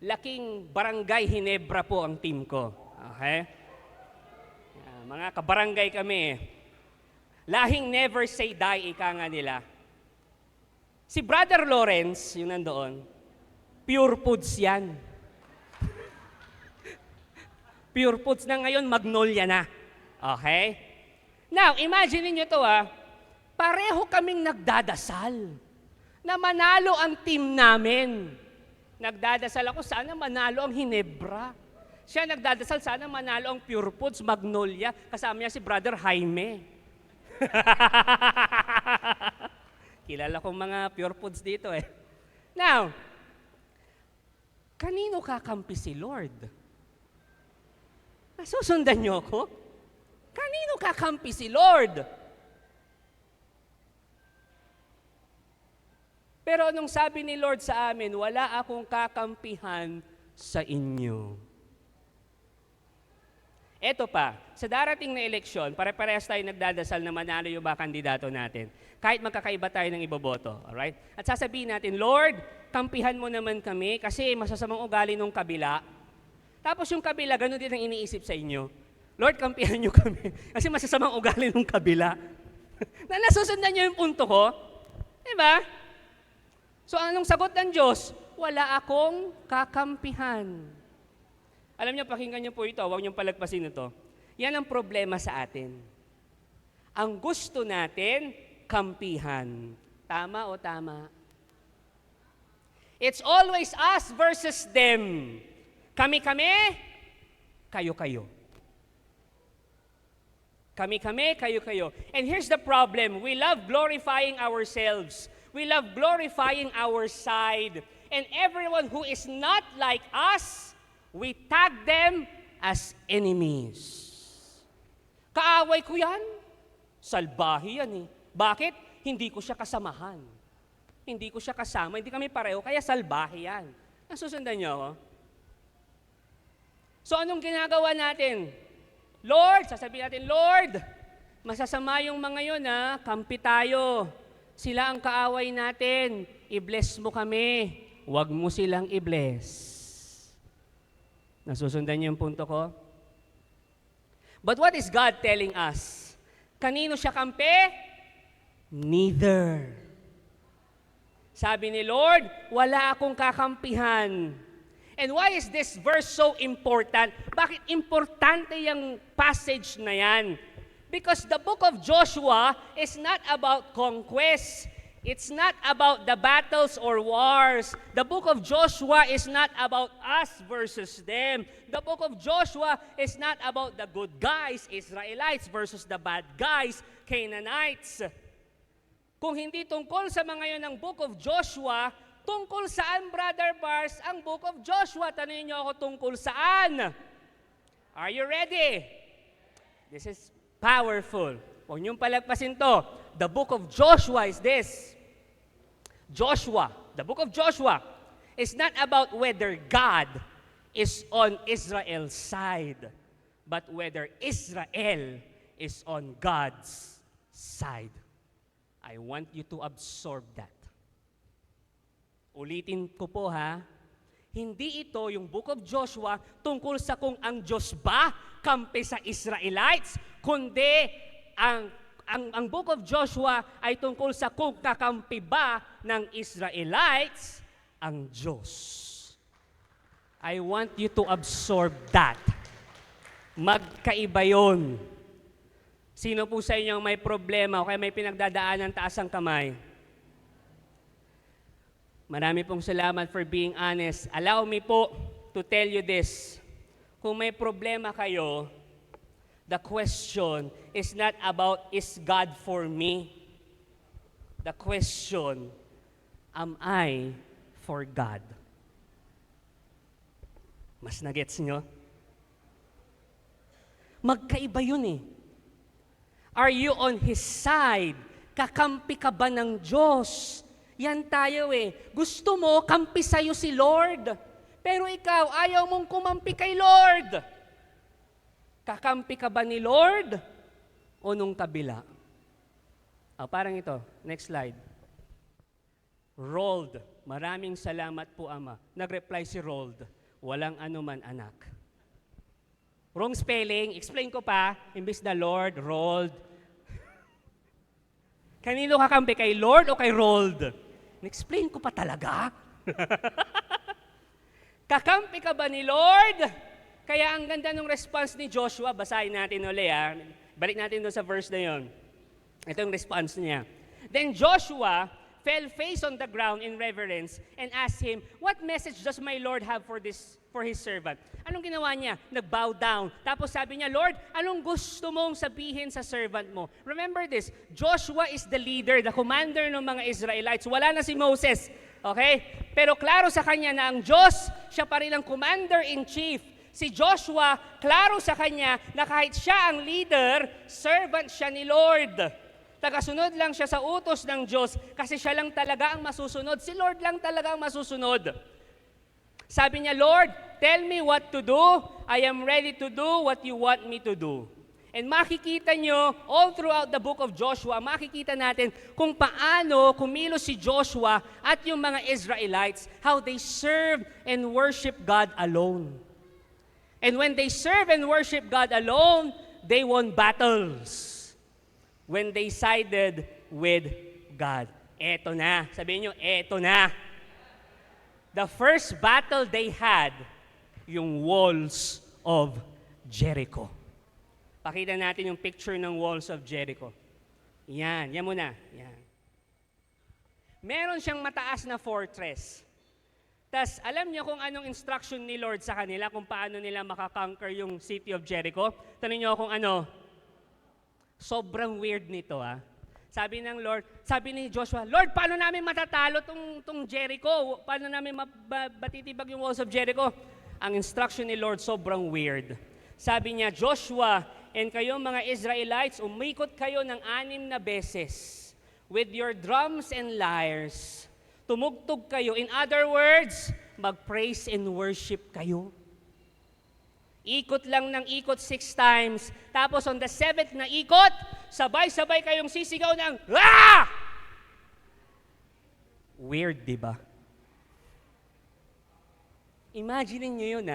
Laking Barangay Hinebra po ang team ko. Okay? Mga kabarangay kami. Lahing never say die, ika nga nila. Si Brother Lawrence, yung nandoon, pure foods yan. Pure foods na ngayon, Magnolia na. Okay? Now, imagine niyo to, pareho kaming nagdadasal na manalo ang team namin. Nagdadasal ako, sana manalo ang Hinebra. Siya nagdadasal, sana manalo ang Pure Foods, Magnolia. Kasama niya si Brother Jaime. Kilala kong mga Pure Foods dito eh. Now, kanino kakampi si Lord? Nasusundan niyo ako? Kanino kakampi si Lord? Pero anong sabi ni Lord sa amin, wala akong kakampihan sa inyo. Eto pa, sa darating na eleksyon, pare-parehas tayo nagdadasal na manalo yung mga kandidato natin. Kahit magkakaiba tayo ng iboboto. Alright? At sasabihin natin, Lord, kampihan mo naman kami kasi masasamang ugali nung kabila. Tapos yung kabila, ganun din ang iniisip sa inyo. Lord, kampihan nyo kami kasi masasamang ugali nung kabila. Na nasusundan nyo yung punto ko? Diba? So anong sagot ng Diyos? Wala akong kakampihan. Alam niyo, pakinggan niyo po ito, huwag niyong palagpasin ito. Yan ang problema sa atin. Ang gusto natin, kampihan. Tama o tama? It's always us versus them. Kami-kami, kayo-kayo. Kami-kami, kayo-kayo. And here's the problem. We love glorifying ourselves. We love glorifying our side. And everyone who is not like us, we tag them as enemies. Kaaway ko yan. Salbahi yan eh. Bakit? Hindi ko siya kasamahan. Hindi ko siya kasama. Hindi kami pareho, kaya salbahi yan. Nasusundan niyo ako? So anong ginagawa natin? Lord, sasabihin natin, Lord, masasama yung mga yun kampi tayo. Sila ang kaaway natin. I-bless mo kami. Huwag mo silang i-bless. Nasusundan niyo yung punto ko? But what is God telling us? Kanino siya kampi? Neither. Sabi ni Lord, wala akong kakampihan. And why is this verse so important? Bakit importante yung passage na yan? Because the book of Joshua is not about conquest. It's not about the battles or wars. The book of Joshua is not about us versus them. The book of Joshua is not about the good guys, Israelites, versus the bad guys, Canaanites. Kung hindi tungkol sa mga yon ng book of Joshua, tungkol saan, Brother Bars, ang book of Joshua? Tanungin niyo ako tungkol saan? Are you ready? This is powerful. Huwag niyong palagpasin to. The book of Joshua is this. Joshua, the book of Joshua, is not about whether God is on Israel's side, but whether Israel is on God's side. I want you to absorb that. Ulitin ko po hindi ito yung book of Joshua tungkol sa kung ang Diyos ba kampi sa Israelites, kundi ang book of Joshua ay tungkol sa kung kakampi ba ng Israelites ang Diyos. I want you to absorb that. Magkaiba yun. Sino po sa inyo ang may problema o kaya may pinagdadaanan, taas ang kamay? Marami pong salamat for being honest. Allow me po to tell you this. Kung may problema kayo, the question is not about, is God for me? The question, am I for God? Mas nagets nyo? Magkaiba yun eh. Are you on His side? Kakampi ka ba ng Diyos? Yan tayo eh. Gusto mo, kampi sa'yo si Lord. Pero ikaw, ayaw mong kumampi kay Lord. Kakampi ka ba ni Lord? O nung kabila? Parang ito. Next slide. Rold. Maraming salamat po, Ama. Nag-reply si Rold. Walang anuman, anak. Wrong spelling. Explain ko pa. Imbis na Lord, Rold. Kanino kakampi? Kay Lord o kay Rold? Explain ko pa talaga. Kakampi ka ba ni Lord? Kaya ang ganda ng response ni Joshua. Basahin natin ulit. Balik natin doon sa verse na yon. Ito yung response niya. Then Joshua fell face on the ground in reverence and asked him, "What message does my Lord have for his servant?" Anong ginawa niya? Nag-bow down. Tapos sabi niya, "Lord, anong gusto mong sabihin sa servant mo?" Remember this, Joshua is the leader, the commander ng mga Israelites. Wala na si Moses. Okay? Pero klaro sa kanya na ang Diyos, siya pa rin ang commander-in-chief. Si Joshua, klaro sa kanya na kahit siya ang leader, servant siya ni Lord. Tagasunod lang siya sa utos ng Diyos kasi siya lang talaga ang masusunod. Si Lord lang talaga ang masusunod. Sabi niya, "Lord, tell me what to do. I am ready to do what you want me to do." And makikita nyo, all throughout the book of Joshua, makikita natin kung paano kumilos si Joshua at yung mga Israelites, how they served and worship God alone. And when they serve and worship God alone, they won battles. When they sided with God. Eto na. Sabihin nyo, eto na. The first battle they had, yung walls of Jericho. Pakita natin yung picture ng walls of Jericho. Yan muna. Yan. Meron siyang mataas na fortress. Tas alam niyo kung anong instruction ni Lord sa kanila, kung paano nila makakonquer yung city of Jericho? Tanong niyo kung ano. Sobrang weird nito Sabi ni Joshua, "Lord, paano namin matatalo tong Jericho? Paano namin batitibag yung walls of Jericho?" Ang instruction ni Lord sobrang weird. Sabi niya, "Joshua, and kayong mga Israelites, umikot kayo ng 6 na beses with your drums and lyres. Tumugtog kayo. In other words, mag-praise and worship kayo. Ikot lang ng ikot 6 times. Tapos on the 7th na ikot, sabay-sabay kayong sisigaw ng, "Ah!" Weird, di ba? Imagine niyo yun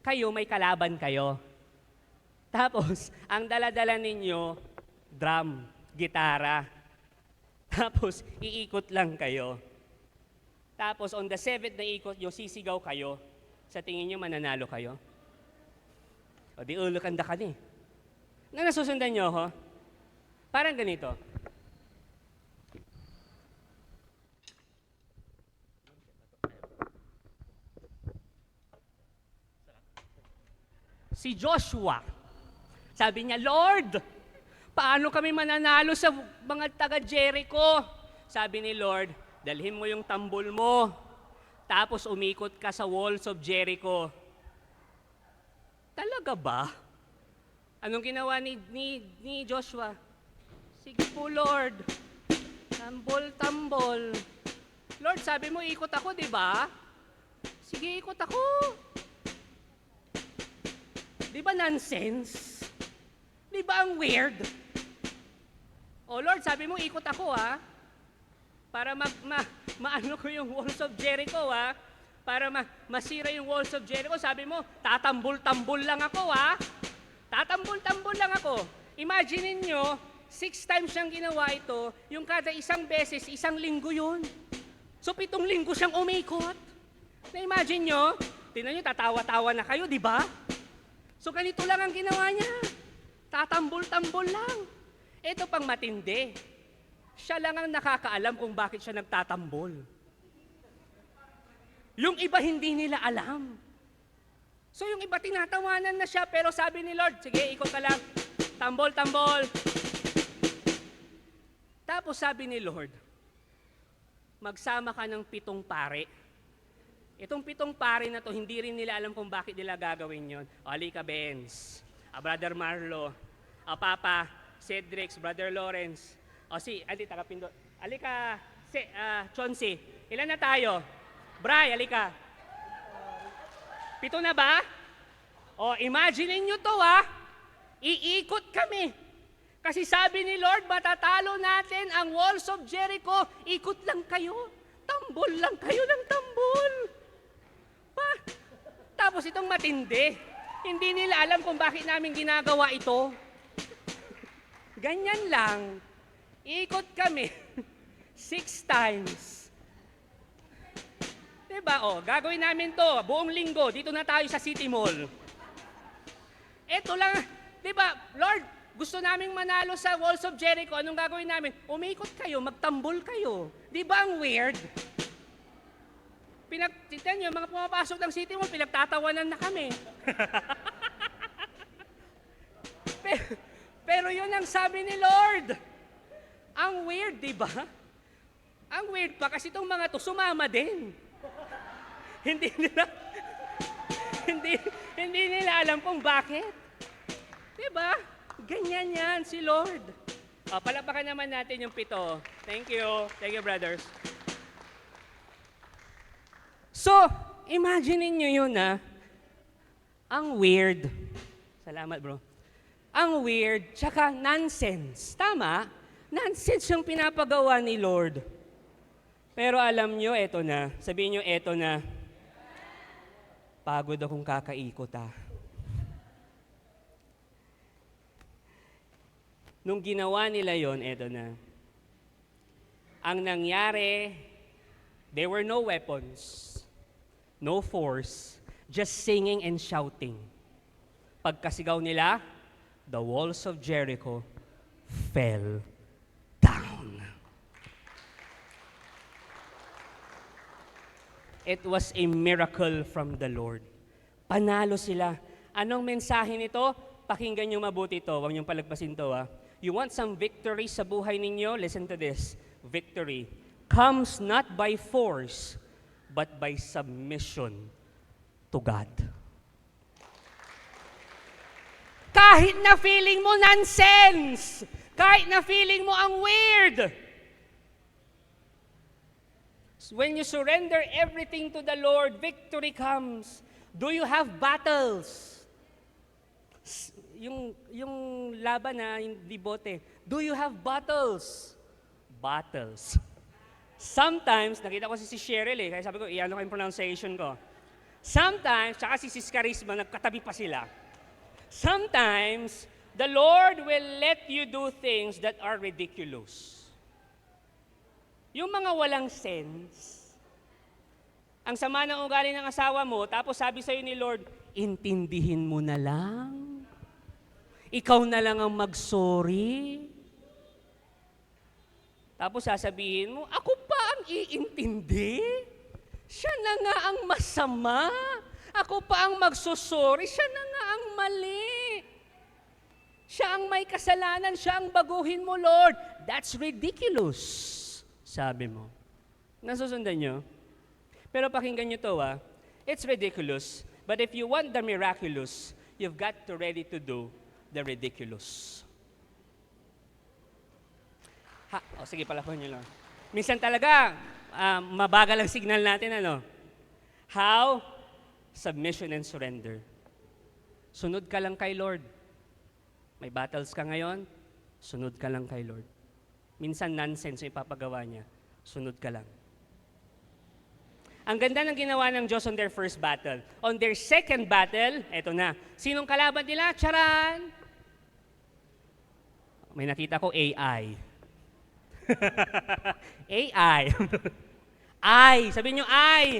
kayo may kalaban kayo. Tapos, ang dala-dala ninyo, drum, gitara. Tapos, iikot lang kayo. Tapos, on the 7th na ikot, yung sisigaw kayo. Sa tingin niyo, mananalo kayo? O di ulo kanda ka ni. Nasusundan niyo ho? Parang ganito. Si Joshua, sabi niya, "Lord, paano kami mananalo sa mga taga-Jericho?" Sabi ni Lord, "Dalhin mo yung tambol mo, tapos umikot ka sa walls of Jericho." Talaga ba? Anong ginawa ni Joshua? "Sige po, Lord. Tambol. Lord, sabi mo, ikot ako, di ba? Sige, ikot ako. Di ba nonsense? Di ba ang weird? Oh, Lord, sabi mo, ikot ako, para maano ko yung walls of Jericho, para masira yung walls of Jericho. Sabi mo, tatambul-tambul lang ako, Tatambul-tambul lang ako." Imagine niyo, 6 times siyang ginawa ito, yung kada isang beses, 1 linggo yun. So 7 linggo siyang umikot. Na-imagine nyo, tingnan nyo, tatawa-tawa na kayo, di ba? So ganito lang ang ginawa niya. Tatambol-tambol lang. Ito pang matindi. Siya lang ang nakakaalam kung bakit siya nagtatambol. Yung iba hindi nila alam. So yung iba tinatawanan na siya, pero sabi ni Lord, sige, ikot ka lang. Tambol, tambol. Tapos sabi ni Lord, magsama ka ng 7 pare. Itong 7 pare na to, hindi rin nila alam kung bakit nila gagawin yon. Alika Benz, Brother Marlo, Papa Cedrix, Brother Lawrence, Tagapindo. Alika, Chonsi, ilan na tayo? Bray, alika. 7 na ba? Imagine nyo to iikot kami. Kasi sabi ni Lord, matatalo natin ang walls of Jericho. Ikot lang kayo. Tambol lang kayo ng tambol. Tapos itong matindi. Hindi nila alam kung bakit namin ginagawa ito. Ganyan lang. Ikot kami. 6 times. Diba? Gagawin namin to. Buong linggo. Dito na tayo sa City Mall. Ito lang. Diba? Lord, gusto naming manalo sa Walls of Jericho. Anong gagawin namin? Umikot kayo, magtambol kayo. Di ba ang weird? Tignan nyo, mga pumapasok ng City Mall, pinagtatawanan na kami. pero yun ang sabi ni Lord. Ang weird, di ba? Ang weird pa kasi itong mga to sumama din. hindi nila alam kung bakit. Di ba? Ganyan yan si Lord. Palapakan naman natin yung 7. Thank you. Thank you, brothers. So, imagine niyo yun Ang weird. Salamat, bro. Ang weird, tsaka nonsense. Tama? Nonsense yung pinapagawa ni Lord. Pero alam nyo, eto na. Sabihin nyo, eto na. Pagod akong kakaikot Nung ginawa nila yon, eto na. Ang nangyari, there were no weapons, no force, just singing and shouting. Pagkasigaw nila, the walls of Jericho fell down. It was a miracle from the Lord. Panalo sila. Anong mensahe nito? Pakinggan nyo mabuti ito. Huwag niyong palagpasin ito You want some victory sa buhay ninyo? Listen to this. Victory comes not by force, but by submission to God. Kahit na feeling mo nonsense, kahit na feeling mo ang weird, when you surrender everything to the Lord, victory comes. Do you have battles? Yung laban yung libote. Do you have battles? Battles. Sometimes, nakita ko si Cheryl kaya sabi ko, iano ko yung pronunciation ko. Sometimes, tsaka si Sis Charisma, nagkatabi pa sila. Sometimes, the Lord will let you do things that are ridiculous. Yung mga walang sense. Ang sama ng ugali ng asawa mo, tapos sabi sa'yo ni Lord, intindihin mo na lang. Ikaw na lang ang mag-sorry. Tapos sasabihin mo, ako pa ang iintindi? Siya na nga ang masama. Ako pa ang magsusorry. Siya na nga ang mali. Siya ang may kasalanan. Siya ang baguhin mo, Lord. That's ridiculous, sabi mo. Nasusundan nyo? Pero pakinggan nyo to, It's ridiculous. But if you want the miraculous, you've got to ready to do the ridiculous. Sige, palapan nyo lang. Minsan talaga, mabagal ang signal natin, How? Submission and surrender. Sunod ka lang kay Lord. May battles ka ngayon, sunod ka lang kay Lord. Minsan nonsense yung ipapagawa niya. Sunod ka lang. Ang ganda ng ginawa ng Diyos on their first battle. On their second battle, eto na. Sinong kalaban nila? Charan! May nakita ko, AI. AI. I. Sabihin nyo, I.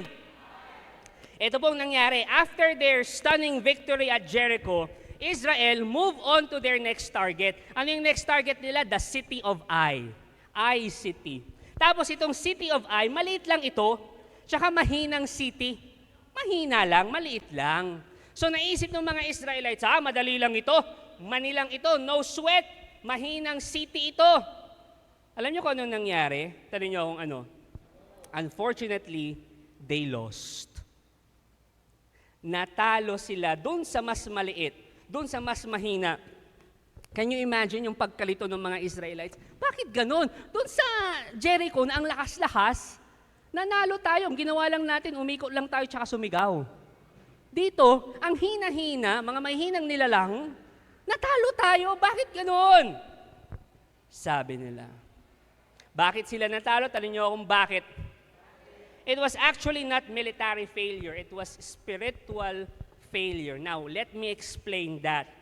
Ito pong nangyari. After their stunning victory at Jericho, Israel moved on to their next target. Ano yung next target nila? The city of Ai. Ai City. Tapos itong city of Ai, maliit lang ito, tsaka mahinang city. Mahina lang, maliit lang. So naisip ng mga Israelites, madali lang ito, manilang ito, no sweat, mahinang city ito. Alam niyo kung anong nangyari? Tanong niyo kung ano. Unfortunately, they lost. Natalo sila dun sa mas maliit, dun sa mas mahina. Can you imagine yung pagkalito ng mga Israelites? Bakit ganun? Dun sa Jericho na ang lakas-lakas, nanalo tayo. Ang ginawa lang natin, umikot lang tayo tsaka sumigaw. Dito, ang hina-hina, mga mahinang nilalang, natalo tayo. Bakit ganun? Sabi nila. Bakit sila natalo? Talin niyo kung bakit. It was actually not military failure. It was spiritual failure. Now, let me explain that.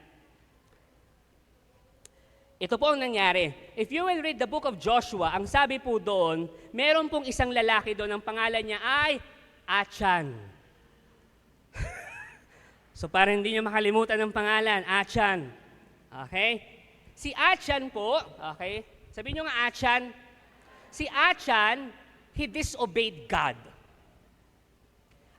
Ito po ang nangyari. If you will read the book of Joshua, ang sabi po doon, meron pong isang lalaki doon, ang pangalan niya ay Achan. So para hindi niyo makalimutan ang pangalan, Achan. Okay? Si Achan po, okay? Sabihin niyo nga Achan. Si Achan, he disobeyed God.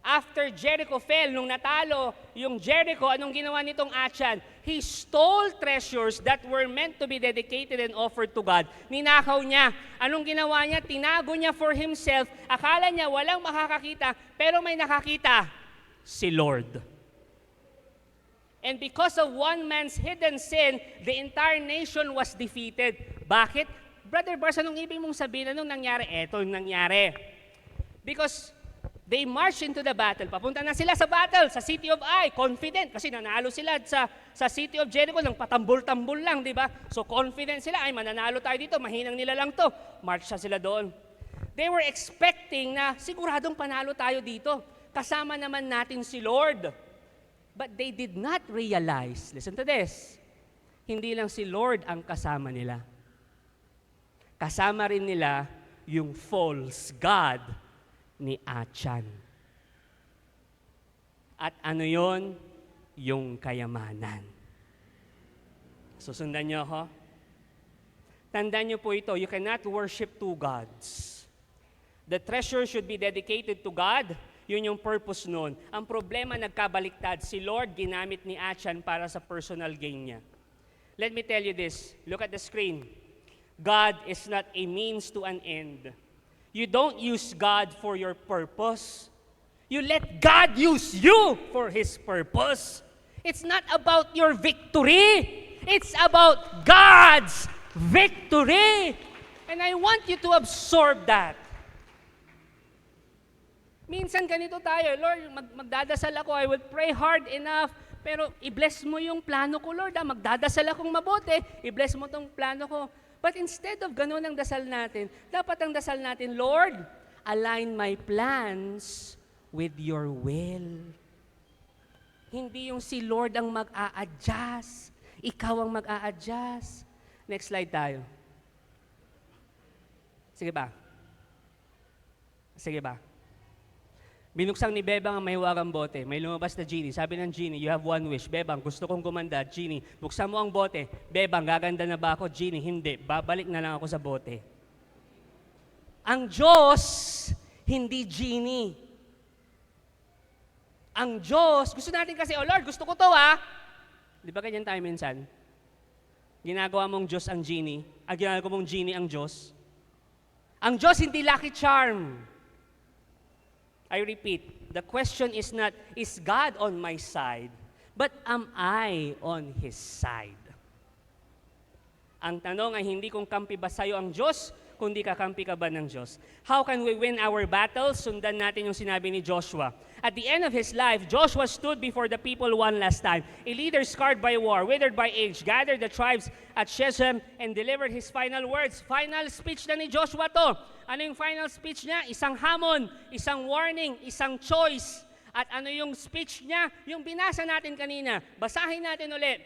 After Jericho fell, nung natalo yung Jericho, anong ginawa nitong Achan? He stole treasures that were meant to be dedicated and offered to God. Ninakaw niya. Anong ginawa niya? Tinago niya for himself. Akala niya walang makakakita, pero may nakakita. Si Lord. And because of one man's hidden sin, the entire nation was defeated. Bakit? Brother Bars, anong ibig mong sabihin? Anong nangyari? Eto yung nangyari. Because they marched into the battle. Papunta na sila sa battle, sa city of Ai, confident. Kasi nanalo sila sa city of Jericho ng patambol-tambol lang, di ba? So confident sila, ay mananalo tayo dito, mahinang nila lang to. March na sila doon. They were expecting na siguradong panalo tayo dito. Kasama naman natin si Lord. But they did not realize, listen to this, hindi lang si Lord ang kasama nila. Kasama rin nila yung false God ni Achan. At ano yon? Yung kayamanan. Susundan niyo ako? Tandaan niyo po ito, you cannot worship two gods. The treasure should be dedicated to God. Yun yung purpose nun. Ang problema, nagkabaliktad. Si Lord ginamit ni Achan para sa personal gain niya. Let me tell you this. Look at the screen. God is not a means to an end. You don't use God for your purpose. You let God use you for His purpose. It's not about your victory. It's about God's victory. And I want you to absorb that. Minsan ganito tayo, Lord, magdadasal ako, I will pray hard enough, pero i-bless mo yung plano ko, Lord. Magdadasal akong mabuti, i-bless mo tong plano ko. But instead of ganun ang dasal natin, dapat ang dasal natin, Lord, align my plans with your will. Hindi yung si Lord ang mag-a-adjust. Ikaw ang mag-a-adjust. Next slide tayo. Sige ba? Sige ba? Binuksang ni Bebang ang mahiwagang bote. May lumabas na genie. Sabi ng genie, you have one wish. Bebang, gusto kong gumanda. Genie, buksan mo ang bote. Bebang, gaganda na ba ako? Genie, hindi. Babalik na lang ako sa bote. Ang Diyos, hindi genie. Ang Diyos, gusto natin kasi, oh Lord, gusto ko to Di ba ganyan tayo minsan? Ginagawa mong Diyos ang genie. Ginagawa mong genie ang Diyos. Ang Diyos, hindi lucky charm. I repeat, the question is not, is God on my side? But am I on His side? Ang tanong ay hindi kung kampi ba sa'yo ang Diyos, kundi kakampi ka ba ng Diyos. How can we win our battles? Sundan natin yung sinabi ni Joshua. At the end of his life, Joshua stood before the people one last time. A leader scarred by war, withered by age, gathered the tribes at Shechem and delivered his final words. Final speech na ni Joshua to. Ano yung final speech niya? Isang hamon, isang warning, isang choice. At ano yung speech niya? Yung binasa natin kanina. Basahin natin ulit.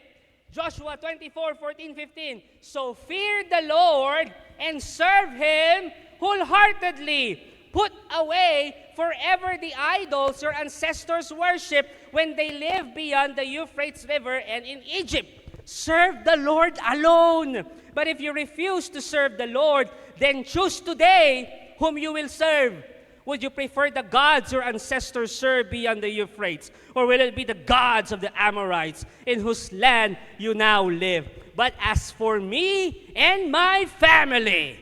Joshua 24:14-15. So fear the Lord and serve Him wholeheartedly put away forever the idols your ancestors worship when they lived beyond the Euphrates River and in Egypt. Serve the Lord alone. But if you refuse to serve the Lord, then choose today whom you will serve. Would you prefer the gods your ancestors served beyond the Euphrates? Or will it be the gods of the Amorites in whose land you now live? But as for me and my family,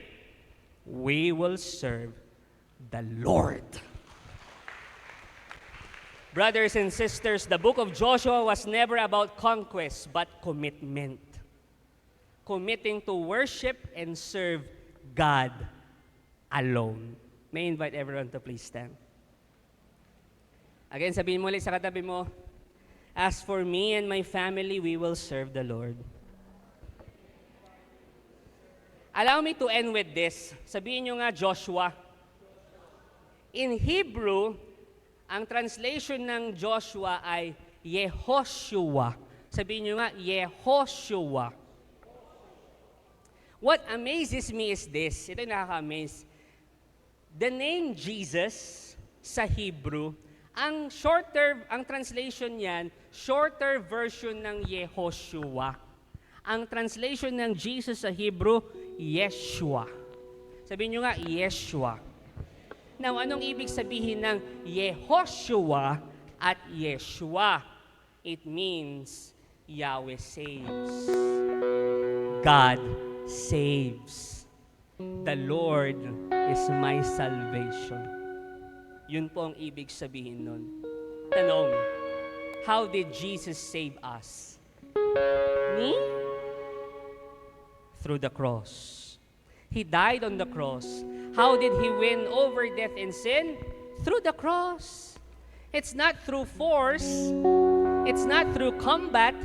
we will serve the Lord. Brothers and sisters, the book of Joshua was never about conquest, but commitment. Committing to worship and serve God alone. May I invite everyone to please stand. Again, sabihin mo ulit sa katabi mo, as for me and my family, we will serve the Lord. Allow me to end with this. Sabihin nyo nga, Joshua. In Hebrew, ang translation ng Joshua ay Yehoshua. Sabihin nyo nga, Yehoshua. What amazes me is this. Ito yung nakaka-amaze. The name Jesus sa Hebrew, ang translation niyan, shorter version ng Yehoshua. Ang translation ng Jesus sa Hebrew, Yeshua. Sabihin nyo nga, Yeshua. Now, anong ibig sabihin ng Yehoshua at Yeshua? It means Yahweh saves. God saves. The Lord is my salvation. Yun po ang ibig sabihin nun. Tanong, how did Jesus save us? Me? Through the cross. He died on the cross. How did He win over death and sin? Through the cross. It's not through force. It's not through combat.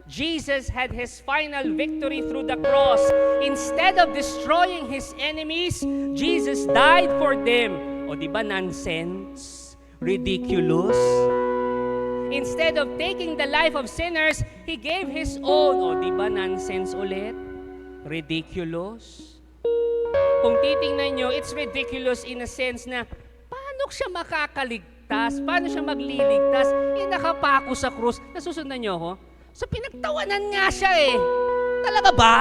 Jesus had His final victory through the cross. Instead of destroying His enemies, Jesus died for them. O di ba nonsense? Ridiculous? Instead of taking the life of sinners, He gave His own. O di ba nonsense ulit? Ridiculous? Kung titingnan nyo, it's ridiculous in a sense na paano siya makakaligtas? Paano siya magliligtas? Nakapako sa krus. Nasusundan nyo ako? So pinagtawanan nga siya eh. Talaga ba?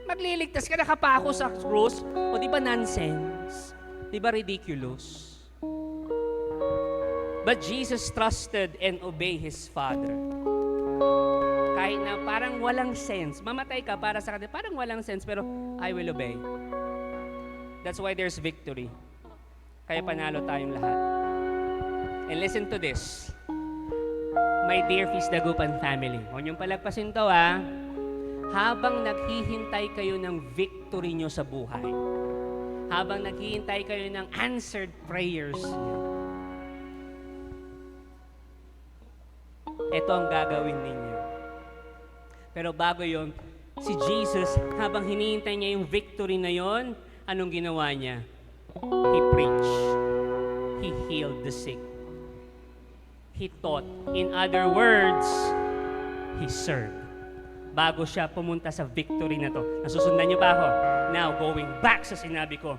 Magliligtas ka, nakapako sa krus? O di ba nonsense? Di ba ridiculous? But Jesus trusted and obeyed His Father. Kahit na parang walang sense. Mamatay ka para sa kanila. Parang walang sense, pero I will obey. That's why there's victory. Kaya panalo tayong lahat. And listen to this. My dear Feast Dagupan family, huwag niyong palagpasin to ha. Habang naghihintay kayo ng victory niyo sa buhay, habang naghihintay kayo ng answered prayers niyo, ito ang gagawin ninyo. Pero bago yon, si Jesus, habang hinihintay niya yung victory na yon, anong ginawa niya? He preached. He healed the sick. He taught. In other words, He served. Bago siya pumunta sa victory na to. Nasusundan niyo pa ako? Now, going back sa sinabi ko,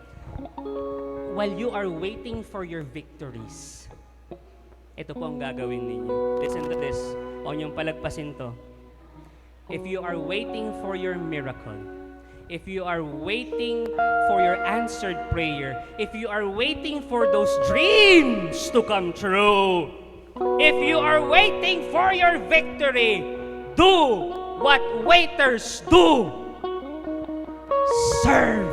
while you are waiting for your victories, ito po ang gagawin ninyo. Listen to this. Huwag niyong palagpasin to. If you are waiting for your miracle, if you are waiting for your answered prayer, if you are waiting for those dreams to come true, if you are waiting for your victory, do what waiters do. Serve.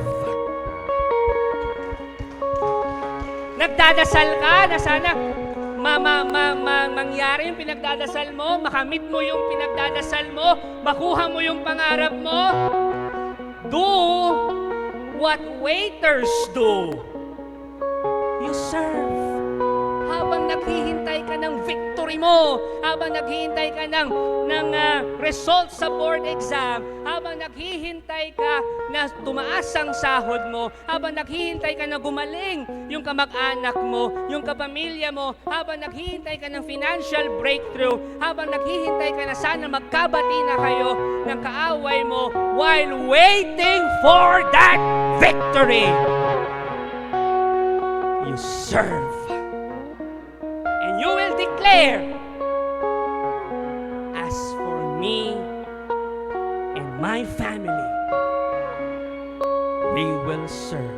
Nagdadasal ka na sana mangyari yung pinagdadasal mo, makamit mo yung pinagdadasal mo, makuha mo yung pangarap mo. Do what waiters do. You serve. Habang naghihintay ka ng victory mo, habang naghihintay ka ng result sa board exam, habang naghihintay ka na tumaas ang sahod mo, habang naghihintay ka na gumaling yung kamag-anak mo, yung kapamilya mo, habang naghihintay ka ng financial breakthrough, habang naghihintay ka na sana magkabati na kayo ng kaaway mo while waiting for that victory. you serve. And you will declare, as for me and my family, we will serve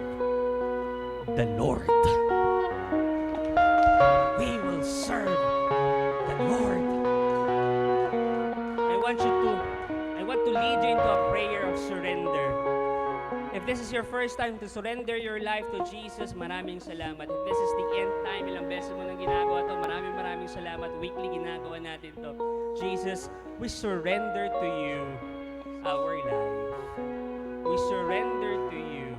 the Lord. We will serve the Lord. I want to lead you into a prayer of surrender. If this is your first time to surrender your life to Jesus, maraming salamat. If this is the end time, ilang beses mo nang ginagawa to, maraming salamat. Weekly ginagawa natin to. Jesus, we surrender to you our life. We surrender to you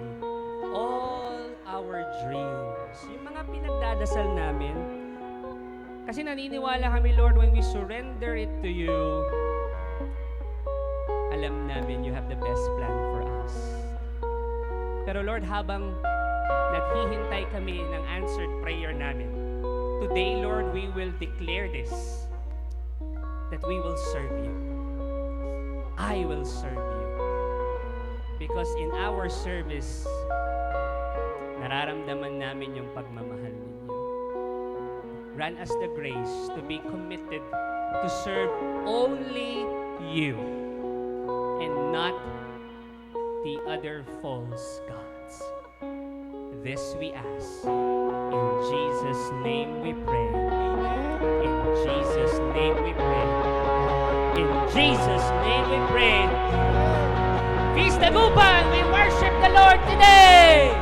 all our dreams. Yung mga pinagdadasal namin, kasi naniniwala kami, Lord, when we surrender it to you, alam namin you have the best plan for us. Pero Lord, habang naghihintay kami ng answered prayer namin, today, Lord, we will declare this, that we will serve you. I will serve you. Because in our service, nararamdaman namin yung pagmamahal ninyo. Grant us the grace to be committed to serve only you and not the other false gods. This we ask. In Jesus' name we pray. In Jesus' name we pray. In Jesus' name we pray. Feast Dagupan, we worship the Lord today!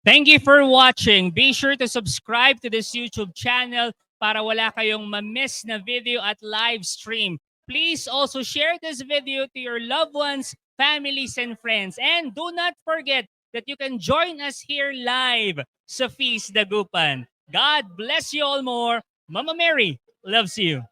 Thank you for watching. Be sure to subscribe to this YouTube channel para wala kayong ma-miss na video at live stream. Please also share this video to your loved ones, families, and friends. And do not forget that you can join us here live sa Feast Dagupan. God bless you all more. Mama Mary loves you.